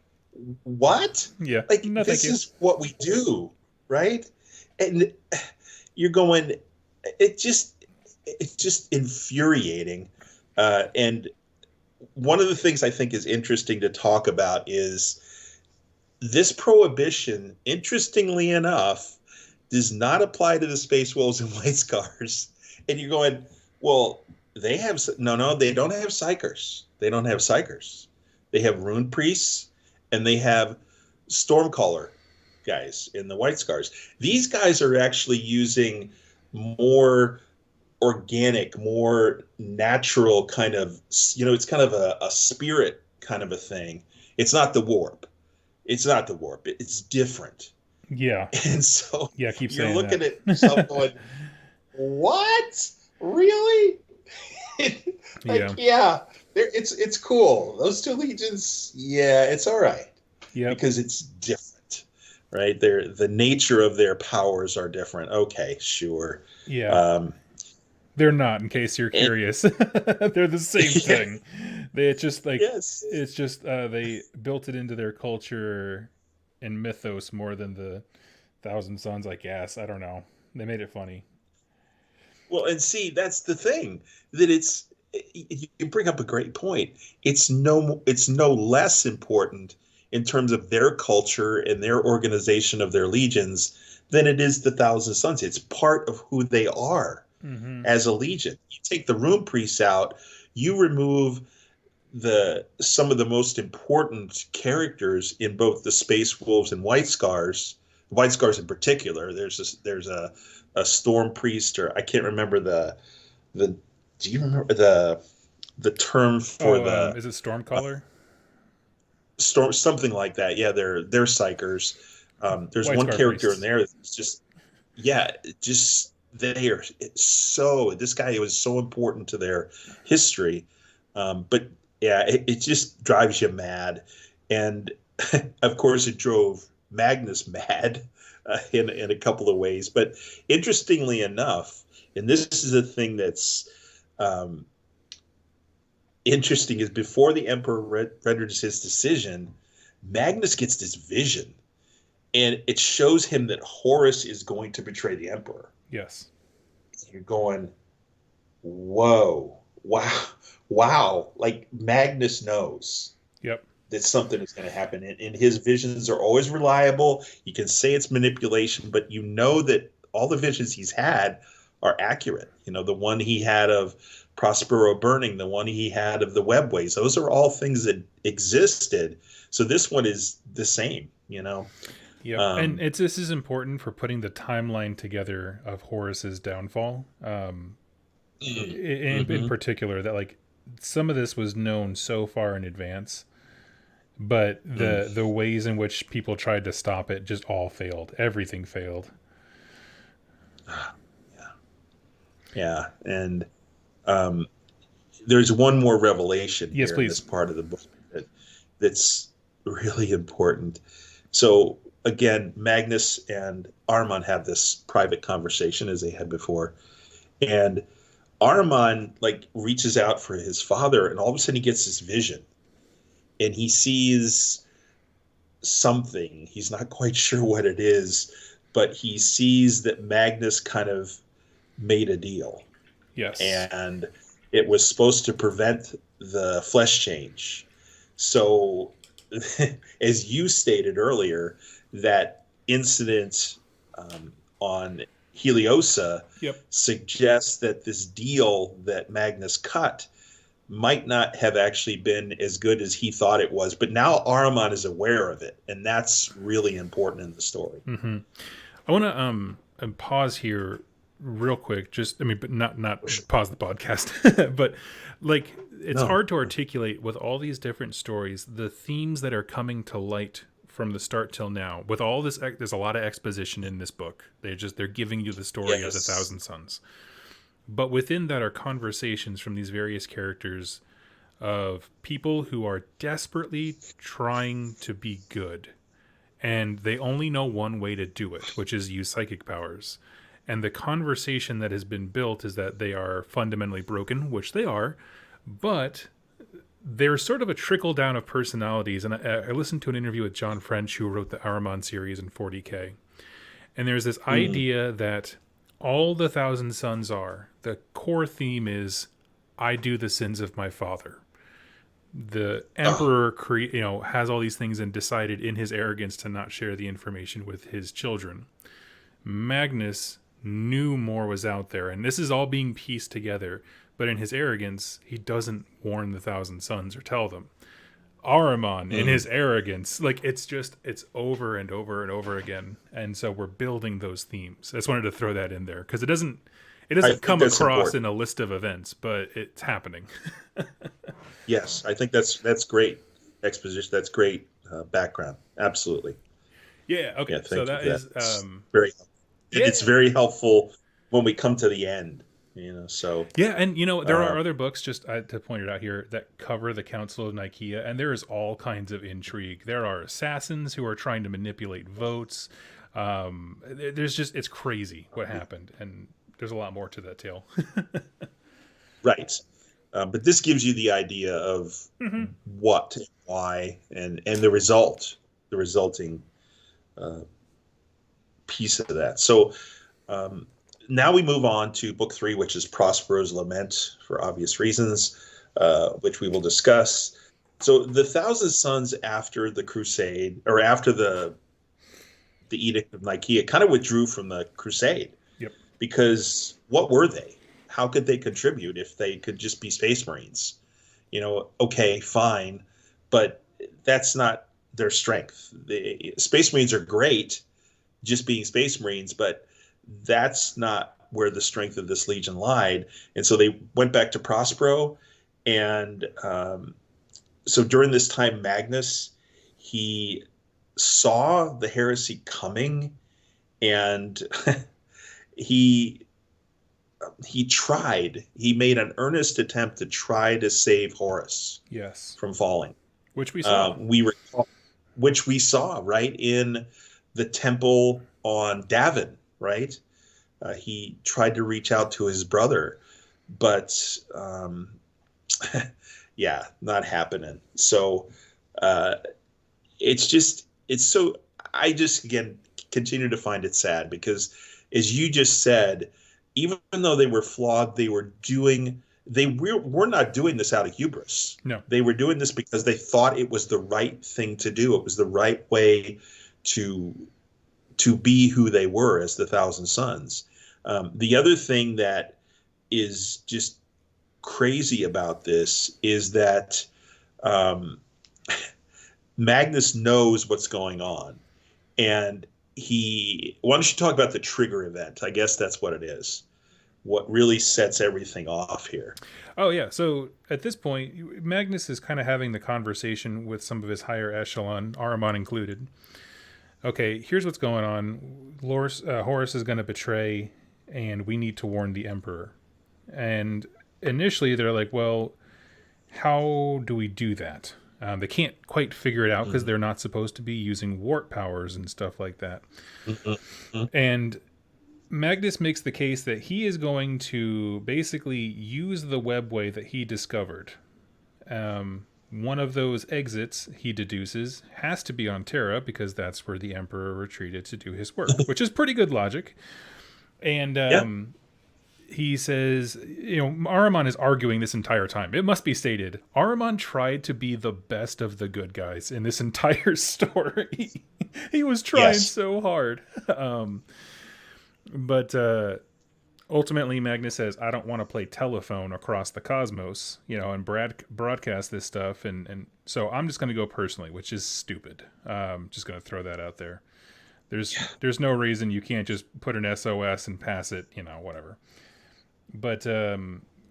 what?
Yeah.
No, this is what we do, right? And you're going, it's just infuriating. And one of the things I think is interesting to talk about is this prohibition, interestingly enough, does not apply to the Space Wolves and White Scars. And you're going, well, they don't have Psychers. They don't have Psychers. They have Rune Priests, and they have Stormcaller guys in the White Scars. These guys are actually using more organic, more natural kind of, it's kind of a spirit kind of a thing. It's not the warp. It's different.
Yeah.
And so
keep
you're
saying
looking
that.
at yourself going, what? Really? It's cool. Those two legions, it's all right.
Yeah.
Because it's different, right? The nature of their powers are different. Okay, sure.
Yeah. They're not, in case you're curious. They're the same thing. It's just they built it into their culture in mythos more than the Thousand Sons, I guess. I don't know. They made it funny.
Well, and see, that's the thing, that you bring up a great point. It's no less important in terms of their culture and their organization of their legions than it is the Thousand Sons. It's part of who they are
Mm-hmm.
as a legion. You take the Rune Priests out, you remove the some of the most important characters in both the Space Wolves and White Scars in particular. There's a Storm Priest, or I can't remember the do you remember the term for
Oh,
the
is it Stormcaller?
storm, something like that? Yeah, they're psychers. There's
White
one
Scar
character in
Priests.
there that's just, yeah, just they are so, this guy was so important to their history. But yeah, it just drives you mad. And of course, it drove Magnus mad in a couple of ways. But interestingly enough, and this is a thing that's um, interesting, is before the Emperor renders his decision, Magnus gets this vision, and it shows him that Horus is going to betray the Emperor.
Yes.
You're going, whoa, wow, wow! Like Magnus knows
Yep.
that something is going to happen, and his visions are always reliable. You can say it's manipulation, but you know that all the visions he's had are accurate. You know, the one he had of Prospero burning, the one he had of the webways, those are all things that existed. So this one is the same, you know.
Yep. And this is important for putting the timeline together of Horus's downfall. In particular, that like some of this was known so far in advance, but the ways in which people tried to stop it just all failed. Everything failed.
Yeah, and there's one more revelation
Yes,
here in
please.
this part of the book that's really important. So again, Magnus and Armand have this private conversation as they had before, and Armand like reaches out for his father, and all of a sudden he gets this vision, and he sees something. He's not quite sure what it is, but he sees that Magnus kind of made a deal.
Yes.
And it was supposed to prevent the flesh change. So, as you stated earlier, that incident on Heliosa
Yep.
suggests that this deal that Magnus cut might not have actually been as good as he thought it was. But now Ahriman is aware of it, and that's really important in the story.
Mm-hmm. I want to pause here real quick. Just, I mean, but not pause the podcast, but like it's hard to articulate with all these different stories the themes that are coming to light from the start till now. With all this, there's a lot of exposition in this book. They're giving you the story of the Thousand Sons. But within that are conversations from these various characters of people who are desperately trying to be good. And they only know one way to do it, which is use psychic powers. And the conversation that has been built is that they are fundamentally broken, which they are, but there's sort of a trickle down of personalities. And I listened to an interview with John French, who wrote the Ahriman series in 40K. And there's this idea that all the Thousand Sons are, the core theme is, I do the sins of my father. The Emperor has all these things and decided in his arrogance to not share the information with his children. Magnus knew more was out there, and this is all being pieced together, but in his arrogance, he doesn't warn the Thousand Sons or tell them. Ahriman, in his arrogance, like it's over and over and over again, and so we're building those themes. I just wanted to throw that in there because it doesn't come across important in a list of events, but it's happening.
Yes, I think that's great exposition. That's great background. Absolutely.
Yeah. Okay.
Yeah,
so that is
very. Yeah. It's very helpful when we come to the end. So
yeah, and there are other books, just to point it out here, that cover the Council of Nicaea, and there is all kinds of intrigue. There are assassins who are trying to manipulate votes. It's crazy what happened, and there's a lot more to that tale.
Right. But this gives you the idea of what, why, and the resulting piece of that. So um, now we move on to book 3, which is Prospero's Lament, for obvious reasons, which we will discuss. So the Thousand Sons, after the Crusade, or after the Edict of Nicaea, kind of withdrew from the Crusade.
Yep.
Because what were they? How could they contribute if they could just be Space Marines? Okay, fine, but that's not their strength. The Space Marines are great, just being Space Marines, but that's not where the strength of this legion lied. And so they went back to Prospero, and so during this time, Magnus, he saw the heresy coming, and he made an earnest attempt to try to save Horus,
yes,
from falling,
which we saw.
Which we saw right in the temple on Davin, right? He tried to reach out to his brother, but yeah, not happening. So I just, again, continue to find it sad because, as you just said, even though they were flawed, they were not doing this out of hubris.
No.
They were doing this because they thought it was the right thing to do. It was the right way to be who they were as the Thousand Sons. The other thing that is just crazy about this is that Magnus knows what's going on. And why don't you talk about the trigger event? I guess that's what it is. What really sets everything off here.
Oh, yeah. So at this point, Magnus is kind of having the conversation with some of his higher echelon, Ahriman included. Okay, here's what's going on. Horus is going to betray, and we need to warn the Emperor. And initially, they're like, well, how do we do that? They can't quite figure it out because they're not supposed to be using warp powers and stuff like that. And Magnus makes the case that he is going to basically use the webway that he discovered. One of those exits, he deduces, has to be on Terra because that's where the Emperor retreated to do his work, which is pretty good logic. And he says, Ahriman is arguing this entire time. It must be stated, Ahriman tried to be the best of the good guys in this entire story. He was trying so hard. But ultimately, Magnus says, I don't want to play telephone across the cosmos, and broadcast this stuff. And so I'm just going to go personally, which is stupid. Just going to throw that out there. There's no reason you can't just put an SOS and pass it, whatever. But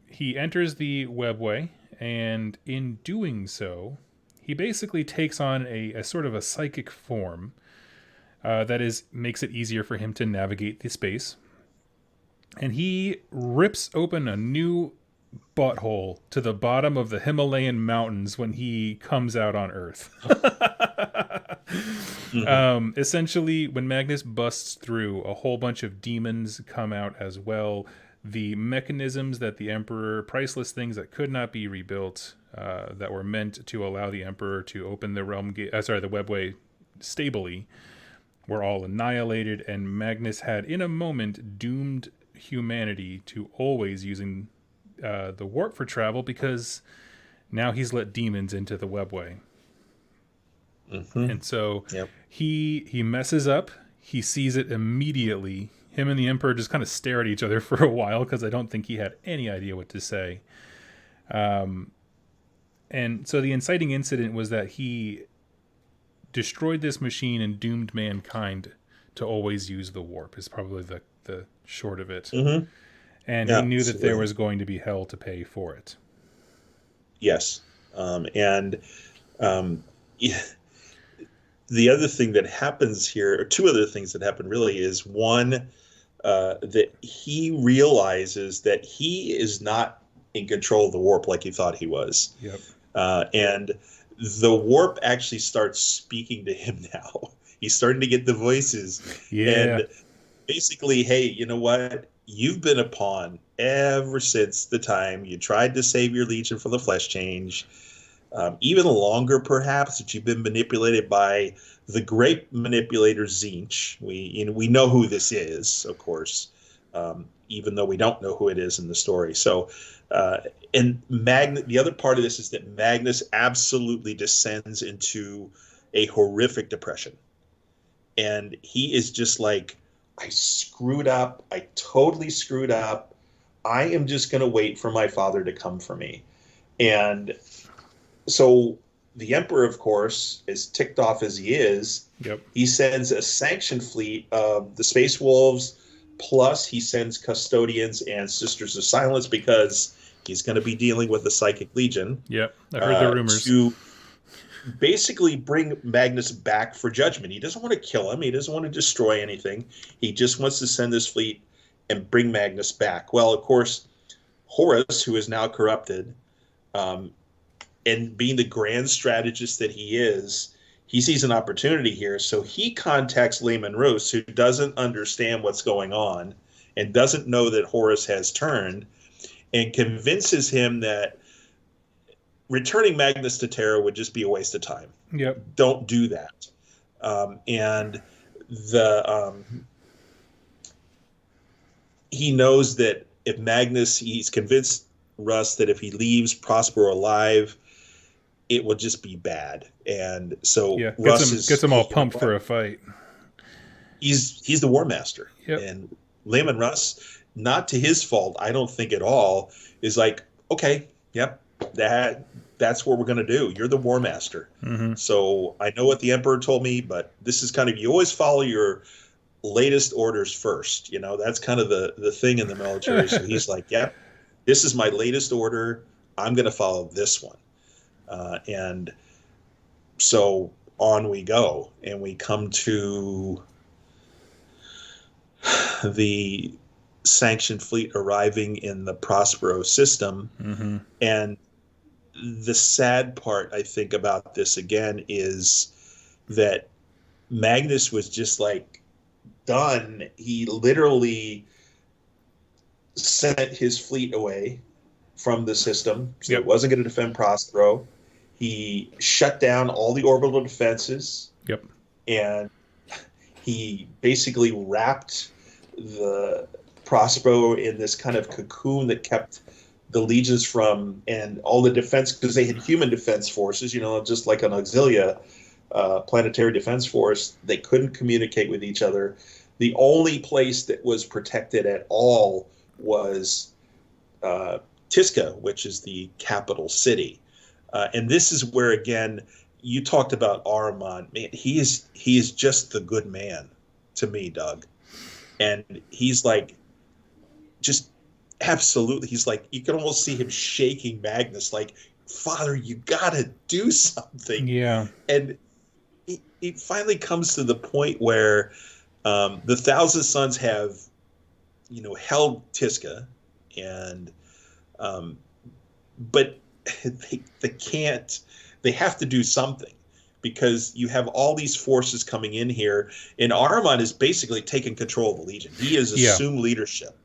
he enters the webway, and in doing so, he basically takes on a sort of a psychic form that makes it easier for him to navigate the space. And he rips open a new butthole to the bottom of the Himalayan mountains when he comes out on Earth. Essentially, when Magnus busts through, a whole bunch of demons come out as well. The mechanisms that the Emperor, priceless things that could not be rebuilt, that were meant to allow the Emperor to open the the webway stably, were all annihilated, and Magnus had, in a moment, doomed humanity to always using the warp for travel because now he's let demons into the webway. And so he messes up. He sees it immediately. Him and the Emperor just kind of stare at each other for a while because I don't think he had any idea what to say. And so the inciting incident was that he destroyed this machine and doomed mankind to always use the warp is probably the short of it. And he knew that there was going to be hell to pay for it.
Yes. The other thing that happens here, or two other things that happen really, is one, that he realizes that he is not in control of the warp like he thought he was. And the warp actually starts speaking to him now. He's starting to get the voices. And basically, hey, you know what? You've been a pawn ever since the time you tried to save your legion from the flesh change. even longer perhaps, that you've been manipulated by the great manipulator Zinch. We know who this is, of course, even though we don't know who it is in the story. So, and the other part of this is that Magnus absolutely descends into a horrific depression, and he is just like, I screwed up. I totally screwed up. I am just going to wait for my father to come for me. And so the emperor, of course, as ticked off as he is,
Yep.
he sends a sanctioned fleet of the Space Wolves, plus he sends custodians and Sisters of Silence, because he's going to be dealing with the Psychic Legion.
Yep. I heard the rumors.
To basically bring Magnus back for judgment. He doesn't want to kill him. He doesn't want to destroy anything. He just wants to send this fleet and bring Magnus back. Well, of course, Horus, who is now corrupted, and being the grand strategist that he is, he sees an opportunity here. So he contacts Lehman Roos, who doesn't understand what's going on and doesn't know that Horus has turned, and convinces him that returning Magnus to Terra would just be a waste of time.
Yep.
Don't do that. And he knows that if Magnus, he's convinced Russ that if he leaves Prospero alive, it will just be bad. And so
Russ gets him all pumped for a fight.
He's the War Master.
Yep.
And Lehman Russ, not to his fault, I don't think at all, is like, okay, yep, that's what we're going to do. You're the War Master.
Mm-hmm.
So I know what the Emperor told me, but this is kind of, you always follow your latest orders first. That's kind of the thing in the military. So he's like, yep, this is my latest order. I'm going to follow this one. And so on we go, and we come to the sanctioned fleet arriving in the Prospero system.
Mm-hmm.
And the sad part, I think, about this again is that Magnus was just like done. He literally sent his fleet away from the system. So It wasn't going to defend Prospero. He shut down all the orbital defenses.
Yep.
And he basically wrapped the Prospero in this kind of cocoon that kept the legions from, and all the defense, because they had human defense forces, just like an auxilia planetary defense force. They couldn't communicate with each other. The only place that was protected at all was Tisca, which is the capital city. And this is where, again, you talked about Ahriman. Man, he is just the good man to me, Doug. And he's like, just absolutely, he's like, you can almost see him shaking Magnus, like, Father, you gotta do something.
Yeah.
And it finally comes to the point where the Thousand Sons have, held Tisca, and but they can't. They have to do something, because you have all these forces coming in here, and Ahriman is basically taking control of the Legion. He has assumed leadership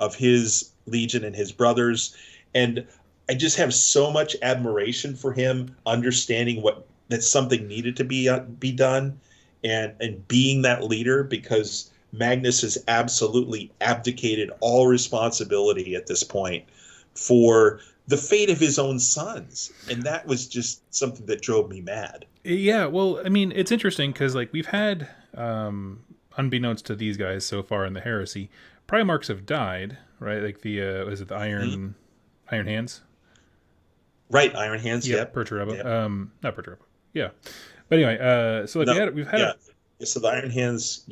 of his Legion and his brothers, and I just have so much admiration for him, understanding that something needed to be done, and being that leader, because Magnus has absolutely abdicated all responsibility at this point for the fate of his own sons. And that was just something that drove me mad.
Yeah, well, I mean, it's interesting because, like, we've had, unbeknownst to these guys so far in the heresy, Primarchs have died, right? Like was it the Iron Hands?
Right, Iron Hands,
yep. Perturabo. Yep. Not Perturabo. Yeah. But anyway, so like we've had
so the Iron Hands,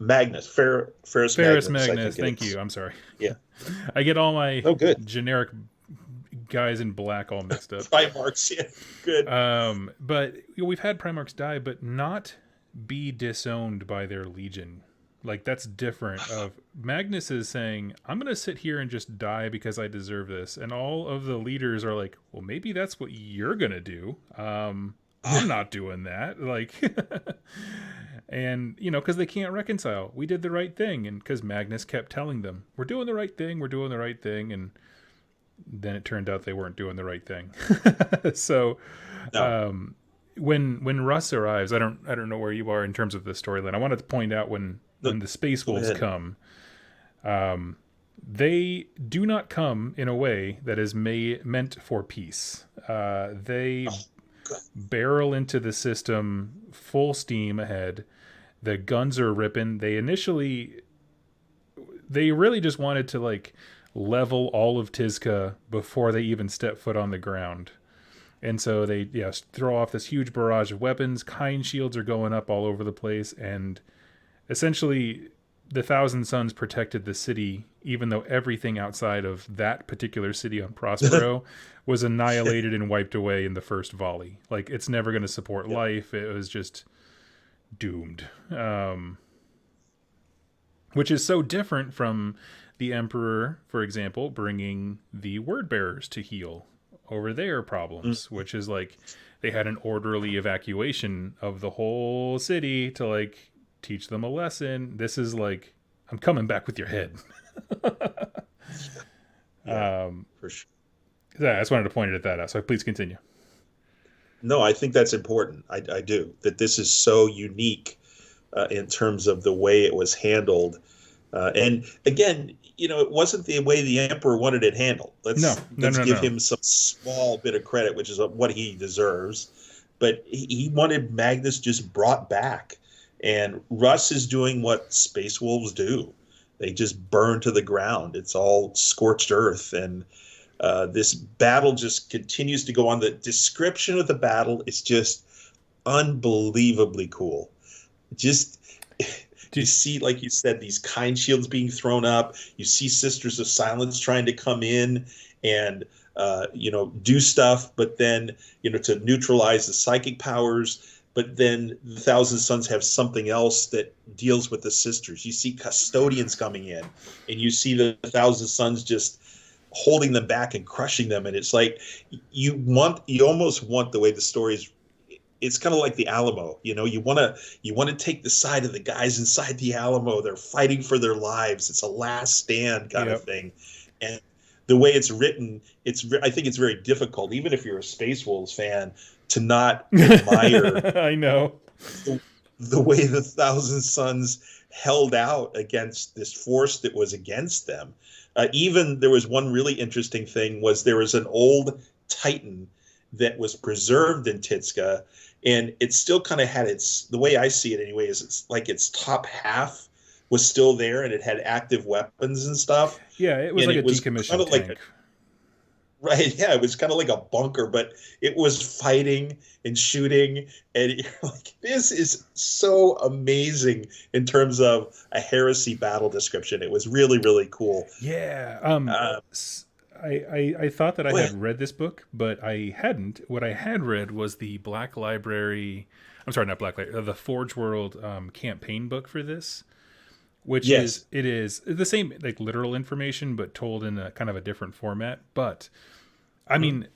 Magnus, Ferris
Magnus, thank you. I'm sorry.
Yeah.
I get all my generic guys in black all mixed up.
Primarchs, yeah, good.
But we've had Primarchs die, but not be disowned by their Legion. Like, that's different. Magnus is saying, I'm going to sit here and just die because I deserve this. And all of the leaders are like, well, maybe that's what you're going to do. I'm not doing that. Like, and, because they can't reconcile. We did the right thing. And because Magnus kept telling them, we're doing the right thing. We're doing the right thing. And then it turned out they weren't doing the right thing. So
No,
um, when Russ arrives, I don't know where you are in terms of the storyline. I wanted to point out when the Space
go
Wolves
ahead.
come, they do not come in a way that is meant for peace. They
Oh, good.
barrel into the system full steam ahead. The guns are ripping. They really just wanted to like level all of Tizca before they even step foot on the ground. And so they throw off this huge barrage of weapons. Kind shields are going up all over the place, and essentially the Thousand Sons protected the city, even though everything outside of that particular city on Prospero was annihilated and wiped away in the first volley. Like, it's never going to support
Yep.
life. It was just doomed. Which is so different from the Emperor, for example, bringing the Word Bearers to heal over their
Mm.
problems, which is like they had an orderly evacuation of the whole city to like teach them a lesson. This is like, I'm coming back with your head.
Yeah,
um,
for sure.
yeah, I just wanted to point it at that out. So please continue.
No, I think that's important. I do. That this is so unique in terms of the way it was handled. And again, it wasn't the way the emperor wanted it handled.
No, no,
Let's
no,
give
no.
him some small bit of credit, which is what he deserves. But he wanted Magnus just brought back, and Russ is doing what Space Wolves do. They just burn to the ground. It's all scorched earth, and this battle just continues to go on. The description of the battle is just unbelievably cool. Just you
Did
see, like you said, these kind shields being thrown up. You see Sisters of Silence trying to come in and do stuff, but then to neutralize the psychic powers. But then the Thousand Sons have something else that deals with the sisters. You see custodians coming in, and you see the Thousand Sons just holding them back and crushing them. And it's like you almost want the way the story is. It's kind of like the Alamo. You want to take the side of the guys inside the Alamo. They're fighting for their lives. It's a last stand kind of
yep.
thing. And the way it's written, I think it's very difficult, even if you're a Space Wolves fan, to not admire
I know.
the way the Thousand Sons held out against this force that was against them. Even there was one really interesting thing was there was an old Titan that was preserved in Titska, and it still kind of had the way I see it anyway, is it's like its top half was still there and it had active weapons and stuff.
Yeah, it was
And
like a
it was kind
decommissioned
of like
tank.
right, yeah, it was kind of like a bunker, but it was fighting and shooting, and you're like, this is so amazing in terms of a heresy battle description. It was really, really cool.
Yeah.
Uh,
I thought that I
Go
had
ahead.
read this book, but I hadn't. What I had read was the Black Library. I'm sorry, not Black Library. The Forge World campaign book for this, which
Yes.
is the same like literal information, but told in a kind of a different format. But I
Mhm.
mean,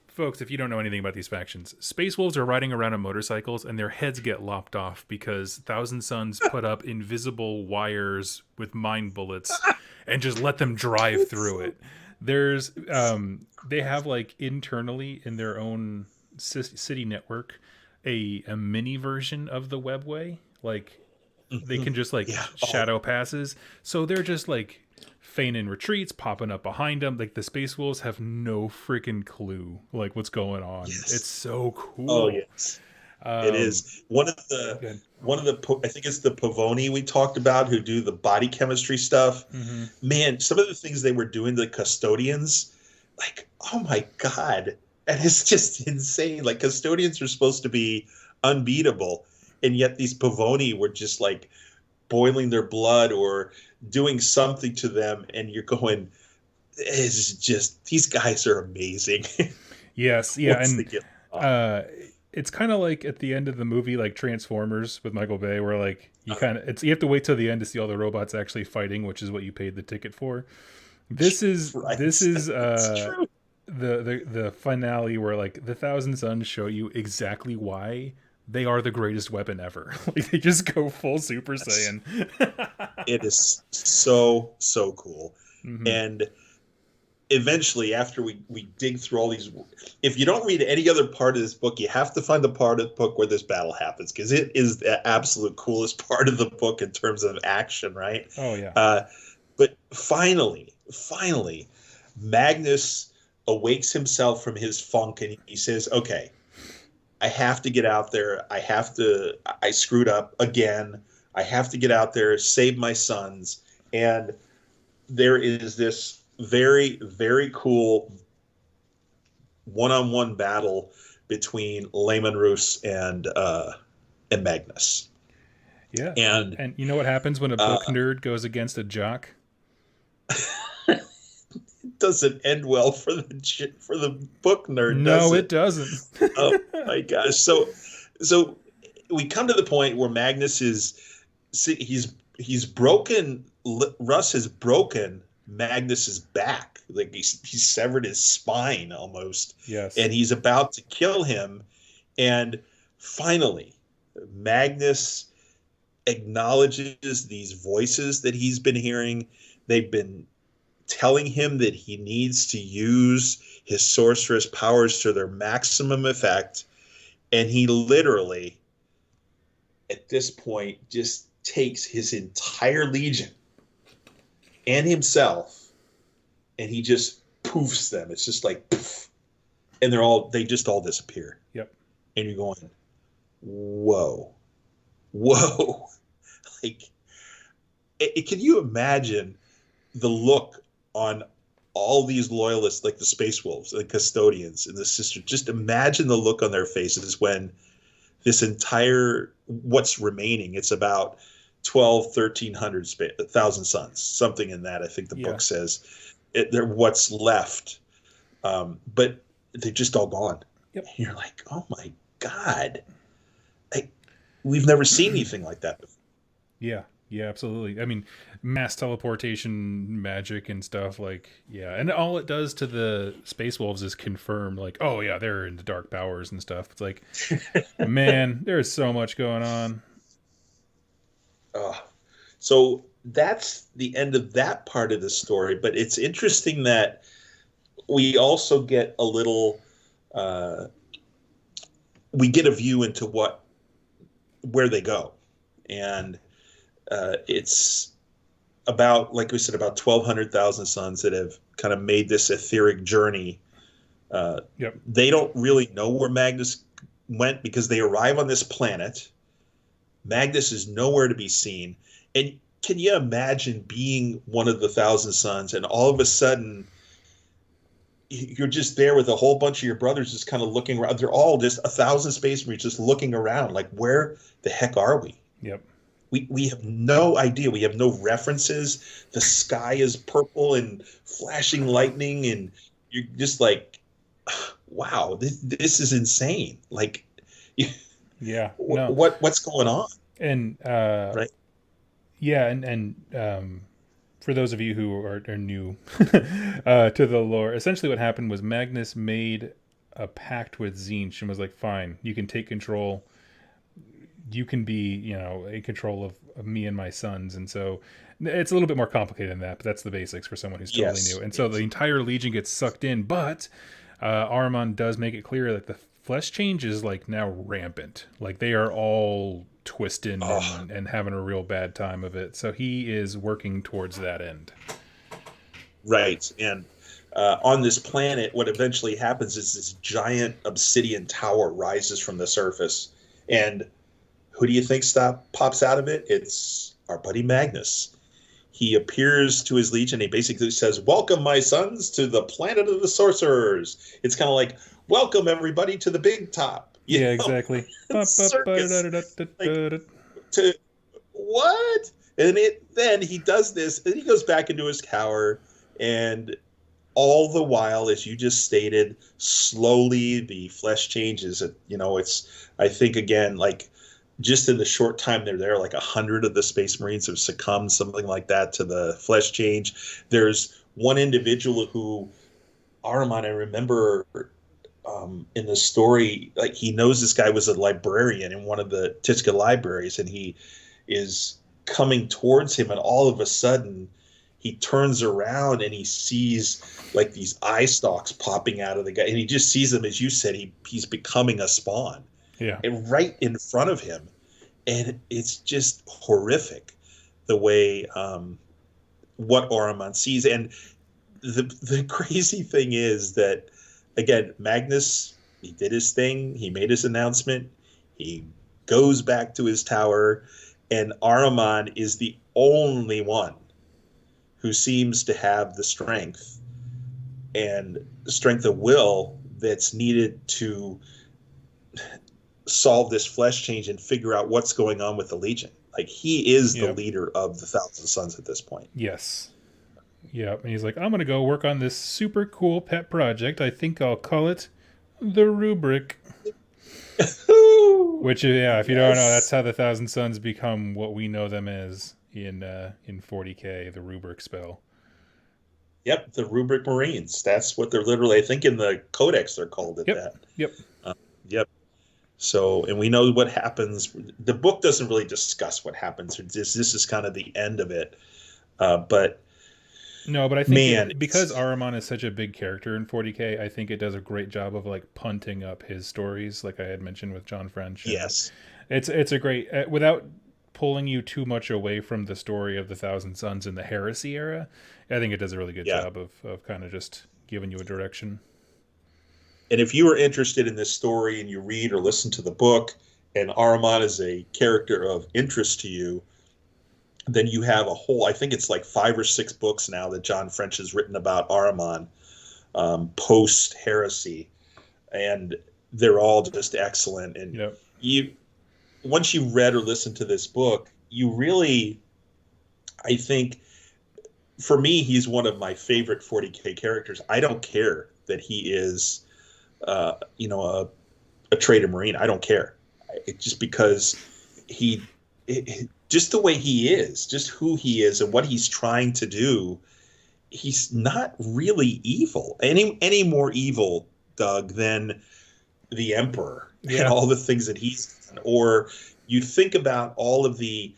folks, if you don't know anything about these factions, Space Wolves are riding around on motorcycles and their heads get lopped off because Thousand Sons put up invisible wires with mind bullets and just let them drive through it. There's they have like internally in their own city network a mini version of the webway. Like they
Mhm.
can just like
Yeah. Oh,
shadow passes. So they're just like feigning retreats, popping up behind them. Like the Space Wolves have no freaking clue like what's going on. It's
yes.
so
Oh,
cool.
yes. It
Um,
is one of the
good.
I think it's the Pavoni we talked about who do the body chemistry stuff.
Mm-hmm.
Man, some of the things they were doing, the custodians, like, oh my God. And it's just insane. Like, custodians are supposed to be unbeatable. And yet these Pavoni were just like boiling their blood or doing something to them. And you're going, it's just, these guys are amazing
Yes, yeah,
once they
and
get off.
uh, it's kind of like at the end of the movie, like Transformers with Michael Bay, where like you have to wait till the end to see all the robots actually fighting, which is what you paid the ticket for.
Right.
This is
It's true.
the finale where like the Thousand Suns show you exactly why they are the greatest weapon ever. Like they just go full Super Saiyan.
It is so, so cool.
Hmm.
And eventually, after we dig through all these, if you don't read any other part of this book, you have to find the part of the book where this battle happens, because it is the absolute coolest part of the book in terms of action, right?
Oh yeah.
But finally, Magnus awakes himself from his funk, and he says, okay, I have to get out there. I screwed up again. I have to get out there, save my sons. And there is this very, very cool one-on-one battle between Lehman Roos and Magnus.
Yeah.
And
you know what happens when a book nerd goes against a jock?
it doesn't end well for the book nerd,
no,
does it?
it doesn't.
Oh my gosh. So we come to the point where Magnus he's broken. Russ has broken Magnus's back. Like he's severed his spine almost.
Yes.
And he's about to kill him. And finally, Magnus acknowledges these voices that he's been hearing. They've been telling him that he needs to use his sorceress powers to their maximum effect. And he literally, at this point, just takes his entire legion and himself, and he just poofs them. It's just like poof, and they just all disappear.
Yep.
And you're going, whoa. Like, can you imagine the look on all these loyalists, like the Space Wolves, the Custodians, and the Sisters? Just imagine the look on their faces when this entire, what's remaining, it's about 1,300 sons, something in that, I think the book says. They're what's left. But they're just all gone.
Yep.
And you're like, oh my God. We've never seen anything like that before.
Yeah, absolutely. I mean, mass teleportation magic and stuff, like, yeah. And all it does to the Space Wolves is confirm, like, oh yeah, they're into dark powers and stuff. It's like, man, there's so much going on.
So that's the end of that part of the story. But it's interesting that we also get a little, we get a view into where they go. And it's about, like we said, about 1,200 sons that have kind of made this etheric journey.
Yep.
They don't really know where Magnus went, because they arrive on this planet. Magnus is nowhere to be seen. And can you imagine being one of the 1,000 sons, and all of a sudden you're just there with a whole bunch of your brothers just kind of looking around? They're all just 1,000 Space Marines just looking around like, where the heck are we?
Yep.
We have no idea. We have no references. The sky is purple and flashing lightning, and you're just like, wow, this is insane. Like,
yeah,
what's going on?
And
right.
Yeah, and for those of you who are new to the lore, essentially what happened was Magnus made a pact with Tzeentch and was like, fine, you can take control. You can be, in control of me and my sons. And so it's a little bit more complicated than that, but that's the basics for someone who's totally new. And so the entire Legion gets sucked in, but Ahriman does make it clear that the flesh change is like now rampant. Like they are all twisted and having a real bad time of it. So he is working towards that end.
Right. And on this planet, what eventually happens is this giant obsidian tower rises from the surface. And who do you think pops out of it? It's our buddy Magnus. He appears to his legion. He basically says, welcome, my sons, to the planet of the sorcerers. It's kind of like, welcome, everybody, to the big top.
Yeah, exactly.
To what? And then he does this, and he goes back into his tower, and all the while, as you just stated, slowly the flesh changes. It's, I think, again, like, just in the short time they're there, like 100 of the Space Marines have succumbed, something like that, to the flesh change. There's one individual who, Ahriman, I remember in the story, like, he knows this guy was a librarian in one of the Titska libraries, and he is coming towards him, and all of a sudden he turns around and he sees like these eye stalks popping out of the guy, and he just sees them, as you said, he's becoming a spawn,
Yeah.
and right in front of him, and it's just horrific the way what Oromon sees. And the crazy thing is that, again, Magnus, he did his thing, he made his announcement, he goes back to his tower, and Ahriman is the only one who seems to have the strength of will that's needed to solve this flesh change and figure out what's going on with the Legion. Like, he is the leader of the Thousand Sons at this point.
Yes. Yep. And he's like, I'm going to go work on this super cool pet project. I think I'll call it the Rubric. Which, if you don't know, that's how the Thousand Sons become what we know them as in 40K, the Rubric spell.
Yep, the Rubric Marines. That's what they're literally, I think in the Codex they're called it that.
Yep.
Yep. So, and we know what happens. The book doesn't really discuss what happens. This is kind of the end of it. But
I think because Ahriman is such a big character in 40K, I think it does a great job of like punting up his stories, like I had mentioned with John French.
Yes,
it's a great without pulling you too much away from the story of the Thousand Sons in the Heresy era. I think it does a really good job of kind of just giving you a direction.
And if you are interested in this story and you read or listen to the book, and Ahriman is a character of interest to you, then you have a whole, I think it's like 5 or 6 books now that John French has written about Ahriman post heresy, and they're all just excellent. And once you read or listened to this book, you really, I think, for me, he's one of my favorite 40K characters. I don't care that he is, a Traitor Marine. I don't care. Just because just the way he is, just who he is and what he's trying to do, he's not really evil. Any more evil, Doug, than the Emperor and all the things that he's done. Or you think about all of the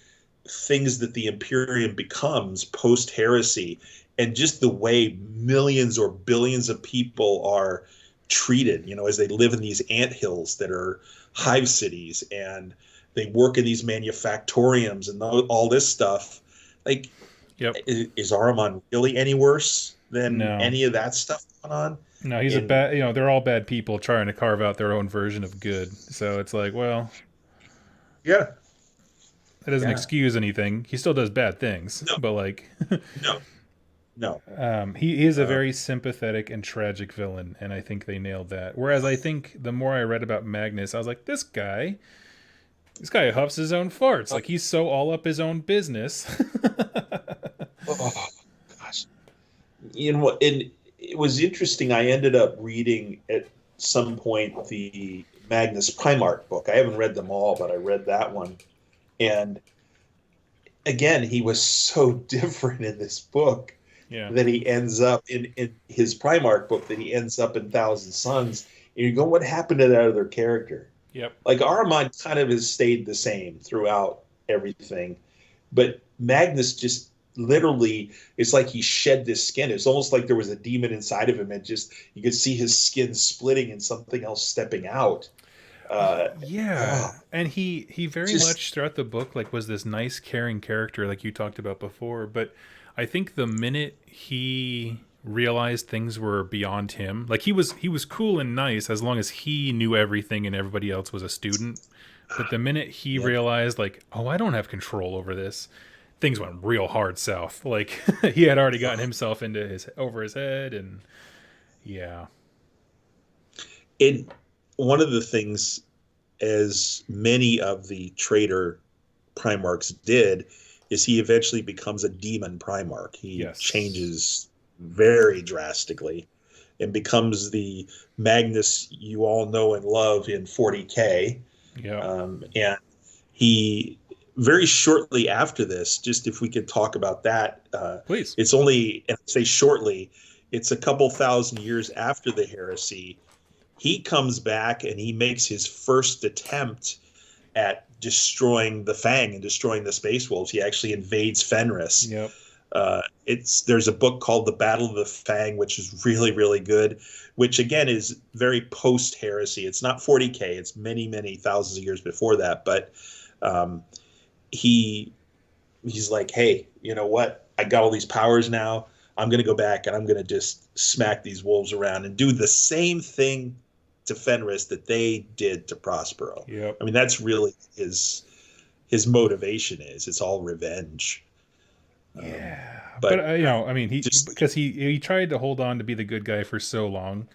things that the Imperium becomes post-heresy, and just the way millions or billions of people are treated, as they live in these anthills that are hive cities, and they work in these manufactoriums and all this stuff. Like, is Ahriman really any worse than any of that stuff going on?
No, he's a bad, they're all bad people trying to carve out their own version of good. So it's like, well, it doesn't excuse anything. He still does bad things, but like,
no.
He is a very sympathetic and tragic villain, and I think they nailed that. Whereas I think the more I read about Magnus, I was like, this guy huffs his own farts. Like, he's so all up his own business.
Oh, gosh. And it was interesting. I ended up reading at some point the Magnus Primarch book. I haven't read them all, but I read that one. And again, he was so different in this book that he ends up in his Primarch book, that he ends up in Thousand Sons. And you go, what happened to that other character?
Yep.
Like, Ahriman kind of has stayed the same throughout everything. But Magnus just literally, it's like he shed this skin. It's almost like there was a demon inside of him, and just you could see his skin splitting and something else stepping out.
And he very much throughout the book like was this nice, caring character like you talked about before. But I think the minute he realized things were beyond him, like he was cool and nice as long as he knew everything and everybody else was a student. But the minute he realized, like, oh, I don't have control over this, things went real hard south. Like, he had already gotten himself into over his head, and
one of the things, as many of the traitor Primarchs did, is he eventually becomes a demon Primarch. He changes very drastically and becomes the Magnus you all know and love in 40K. And he, very shortly after this, just if we could talk about that,
please.
It's only, and I say shortly, it's a couple thousand years after the heresy. He comes back and he makes his first attempt at destroying the Fang and destroying the Space Wolves. He actually invades Fenris. there's a book called The Battle of the Fang, which is really, really good, which again is very post heresy. It's not 40K, it's many, many thousands of years before that. But um, he he's like, hey, you know what? I got all these powers now. I'm going to go back and I'm going to just smack these wolves around and do the same thing to Fenris that they did to Prospero.
Yep.
I mean, that's really his motivation is. It's all revenge.
Yeah, but
But
I mean,
just
because he tried to hold on to be the good guy for so long,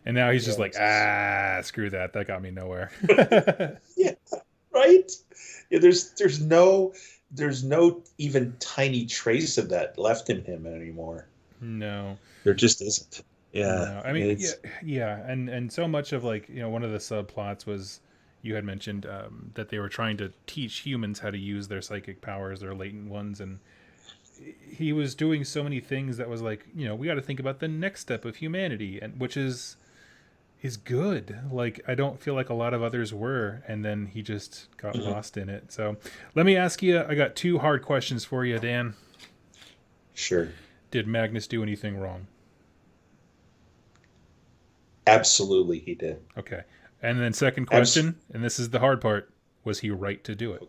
and now he's just like, screw that. That got me nowhere.
yeah, right. Yeah, there's no even tiny trace of that left in him anymore.
No,
There just isn't. Yeah,
no. I mean, yeah, and so much of like one of the subplots was you had mentioned that they were trying to teach humans how to use their psychic powers, their latent ones, and he was doing so many things that was like, we got to think about the next step of humanity, and which is good. Like, I don't feel like a lot of others were, and then he just got lost in it. So let me ask you, I got two hard questions for you, Dan.
Sure.
Did Magnus do anything wrong?
Absolutely, he did.
Okay. And then second question, and this is the hard part, was he right to do it?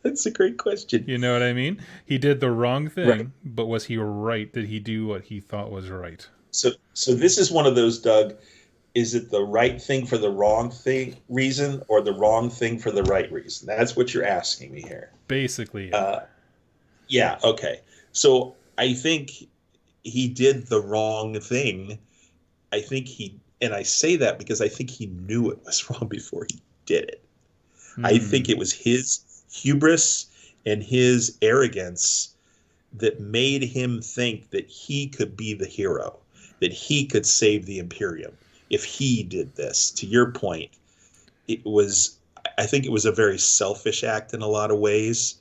That's a great question.
You know what I mean? He did the wrong thing,
Right.
but was he right? Did he do what he thought was right?
So this is one of those, Doug. Is it the right thing for the wrong thing reason, or the wrong thing for the right reason? That's what you're asking me here.
Basically,
Yeah. Okay. So I think he did the wrong thing. And I say that because I think he knew it was wrong before he did it. I think it was his hubris and his arrogance that made him think that he could be the hero, that he could save the Imperium if he did this. To your point, I think it was a very selfish act in a lot of ways.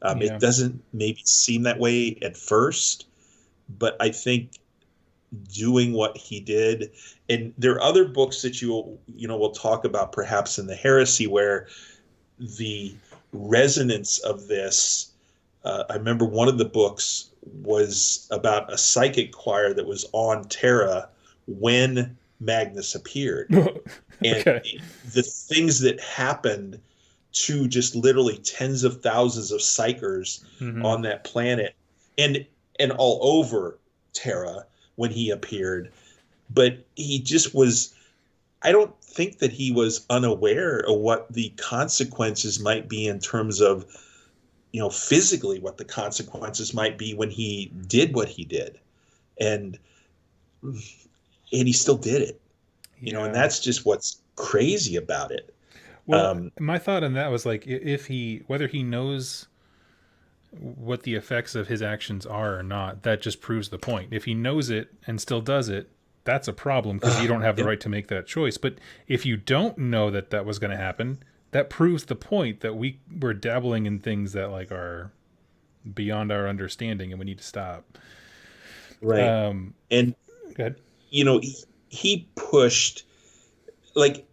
Yeah.
It doesn't maybe seem that way at first, but I think doing what he did, and there are other books that we'll talk about perhaps in the heresy where the resonance of this. I remember one of the books was about a psychic choir that was on Terra when Magnus appeared. And
Okay.
the things that happened to just literally tens of thousands of psychers on that planet and all over Terra when he appeared. But he just was, I don't think that he was unaware of what the consequences might be in terms of, physically what the consequences might be when he did what he did. And he still did it, and that's just what's crazy about it.
Well, my thought on that was like, whether he knows what the effects of his actions are or not, that just proves the point. If he knows it and still does it, that's a problem because you don't have the right to make that choice. But if you don't know that that was going to happen, that proves the point that we're dabbling in things that like are beyond our understanding and we need to stop.
Right. And,
go ahead.
He pushed, like,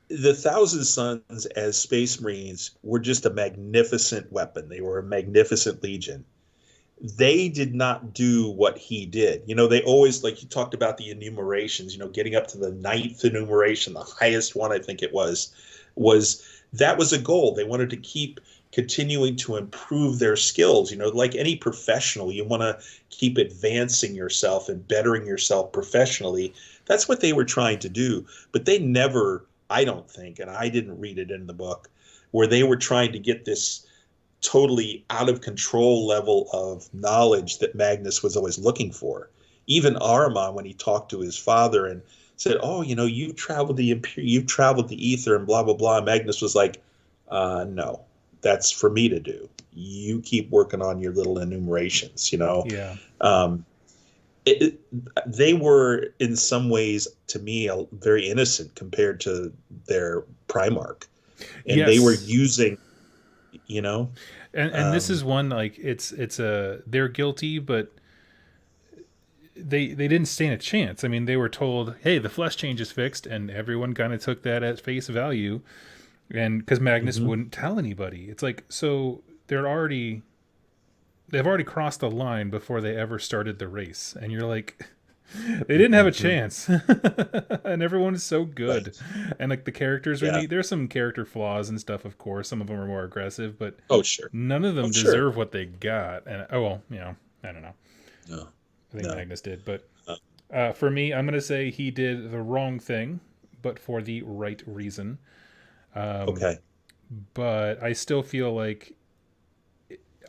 the Thousand Sons as Space Marines were just a magnificent weapon. They were a magnificent legion. They did not do what he did. They always, like you talked about the enumerations, getting up to the 9th enumeration, the highest one I think it was that was a goal. They wanted to keep continuing to improve their skills. Like any professional, you want to keep advancing yourself and bettering yourself professionally. That's what they were trying to do. But they never, I don't think, and I didn't read it in the book, where they were trying to get this totally out of control level of knowledge that Magnus was always looking for. Even Ahriman, when he talked to his father and said, "Oh, you've traveled the ether and blah blah blah," Magnus was like, "No, that's for me to do. You keep working on your little enumerations."
Yeah.
They were in some ways, to me, very innocent compared to their Primarch, and they were using,
And this is one, like, they're guilty, but they didn't stand a chance. I mean, they were told, hey, the flesh change is fixed, and everyone kind of took that at face value. And because Magnus
Hmm.
wouldn't tell anybody, it's like, so they've already crossed the line before they ever started the race, and you're like, they didn't have a
Hmm.
chance. And everyone is so good,
Right.
and like the characters are
Yeah.
neat. There's some character flaws and stuff, of course. Some of them are more aggressive, but
Oh, sure.
none of
Oh,
them
sure.
deserve what they got. And oh well, I don't know.
No.
I think
No.
Magnus did, but
Uh,
for me, I'm gonna say he did the wrong thing, but for the right reason. Um,
okay.
but I still feel like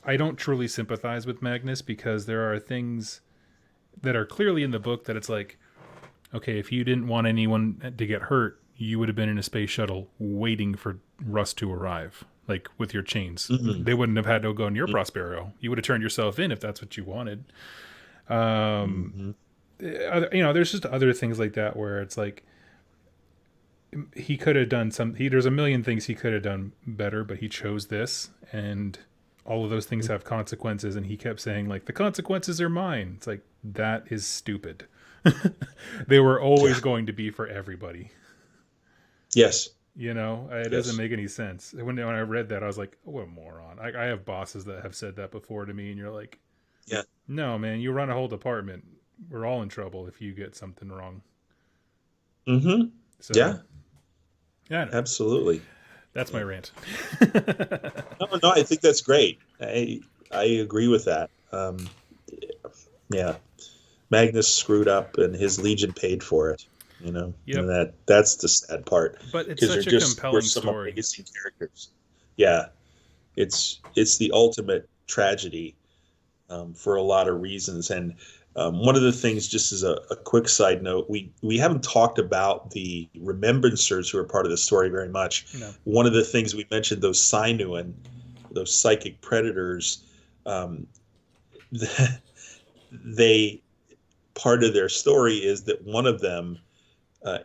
I don't truly sympathize with Magnus because there are things that are clearly in the book that it's like, okay, if you didn't want anyone to get hurt, you would have been in a space shuttle waiting for Rust to arrive, like with your chains.
Hmm.
They wouldn't have had to go near Prospero. You would have turned yourself in if that's what you wanted. Um,
Hmm.
there's just other things like that where it's like he could have done some. There's a million things he could have done better, but he chose this, and all of those things have consequences. And he kept saying like the consequences are mine. It's like that is stupid. They were
Yeah.
always going to be for everybody.
Yes.
It doesn't
Yes.
make any sense. When I read that, I was like, oh, what a moron. I have bosses that have said that before to me, and you're like,
Yeah.
no, man, you run a whole department. We're all in trouble if you get something wrong.
Hmm.
So,
Yeah.
yeah, I don't know.
Absolutely.
That's my
Yeah.
rant.
No, no, I think that's great. I agree with that. Yeah, Magnus screwed up, and his legion paid for it. And
Yep.
that's the sad part,
But it's
because
such a
we're
compelling
some
story.
amazing characters. Yeah, it's the ultimate tragedy, for a lot of reasons. And one of the things, just as a quick side note, we haven't talked about the remembrancers who are part of the story very much.
No.
One of the things we mentioned, those Sinuan, those psychic predators, um, they part of their story is that one of them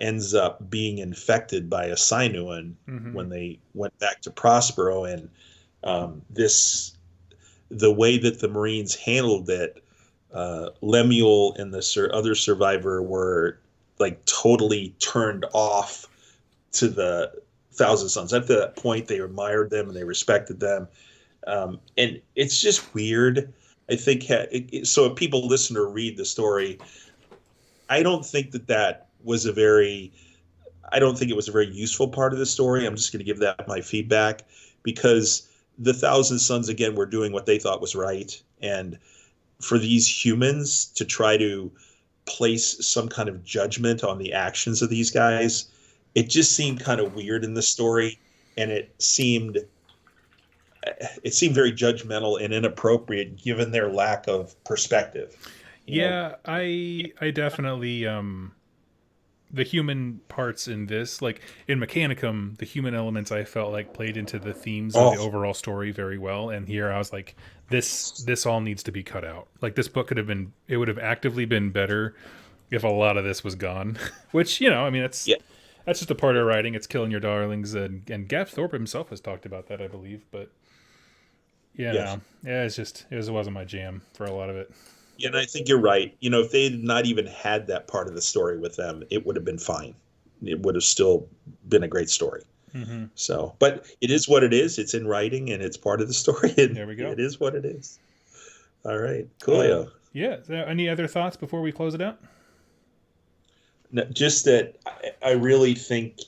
ends up being infected by a Sinuan
Mm-hmm.
when they went back to Prospero, and this the way that the Marines handled it, Lemuel and the other survivor were like totally turned off to the Thousand Sons. At that point, they admired them and they respected them, and it's just weird. I think so. If people listen or read the story, I don't think that was a very. I don't think it was a very useful part of the story. I'm just going to give that my feedback, because the Thousand Sons again were doing what they thought was right, and for these humans to try to place some kind of judgment on the actions of these guys, it just seemed kind of weird in the story, and it seemed very judgmental and inappropriate given their lack of perspective. You know,
Yeah, I definitely the human parts in this, like in Mechanicum, the human elements I felt like played into the themes of the
oh,
overall story very well. And here I was like, this all needs to be cut out. Like this book it would have actively been better if a lot of this was gone. Which I mean,
yeah,
that's just a part of writing. It's killing your darlings, and Gav Thorpe himself has talked about that, I believe. But
yes.
yeah, it wasn't my jam for a lot of it.
Yeah, and I think you're right. If they had not even had that part of the story with them, it would have been fine. It would have still been a great story.
Mm-hmm.
So, but it is what it is. It's in writing and it's part of the story, and
There we go.
it is what it is. All right, coolio.
Yeah. So any other thoughts before we close it out?
No, just that I really think,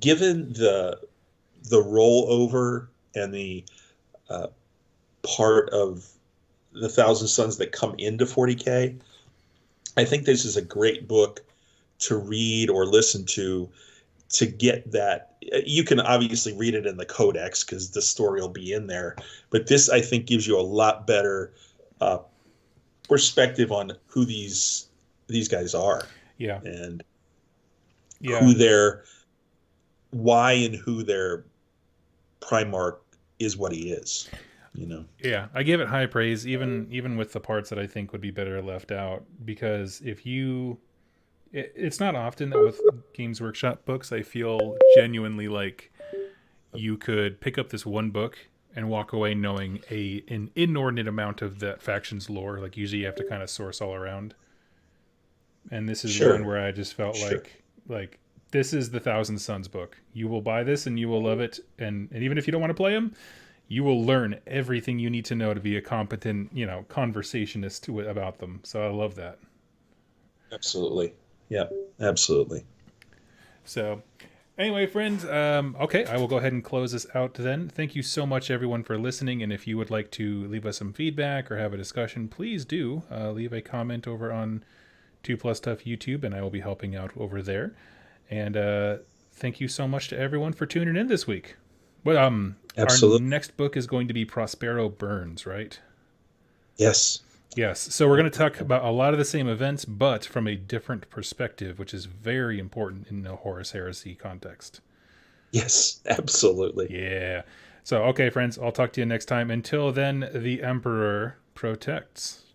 given the rollover and the uh, part of the Thousand Sons that come into 40K, I think this is a great book to read or listen to get that. You can obviously read it in the codex because the story will be in there, but this, I think, gives you a lot better uh, perspective on who these guys are,
Yeah.
and
Yeah.
who their why and who their Primarch is, what he is. You know.
Yeah, I give it high praise, even with the parts that I think would be better left out. Because it's not often that with Games Workshop books, I feel genuinely like you could pick up this one book and walk away knowing an inordinate amount of that faction's lore. Like usually you have to kind of source all around, and this is one
Sure.
where I just felt
Sure.
like This is the Thousand Sons book. You will buy this and you will love it. And even if you don't want to play them, you will learn everything you need to know to be a competent, conversationist about them. So I love that.
Absolutely. Yeah, absolutely.
So anyway, friends, okay, I will go ahead and close this out then. Thank you so much, everyone, for listening. And if you would like to leave us some feedback or have a discussion, please do leave a comment over on 2 Plus Stuff YouTube, and I will be helping out over there. And thank you so much to everyone for tuning in this week. Well, our next book is going to be Prospero Burns, right?
Yes.
Yes. So we're going to talk about a lot of the same events, but from a different perspective, which is very important in the Horus Heresy context.
Yes, absolutely.
Yeah. So, okay, friends, I'll talk to you next time. Until then, the Emperor protects.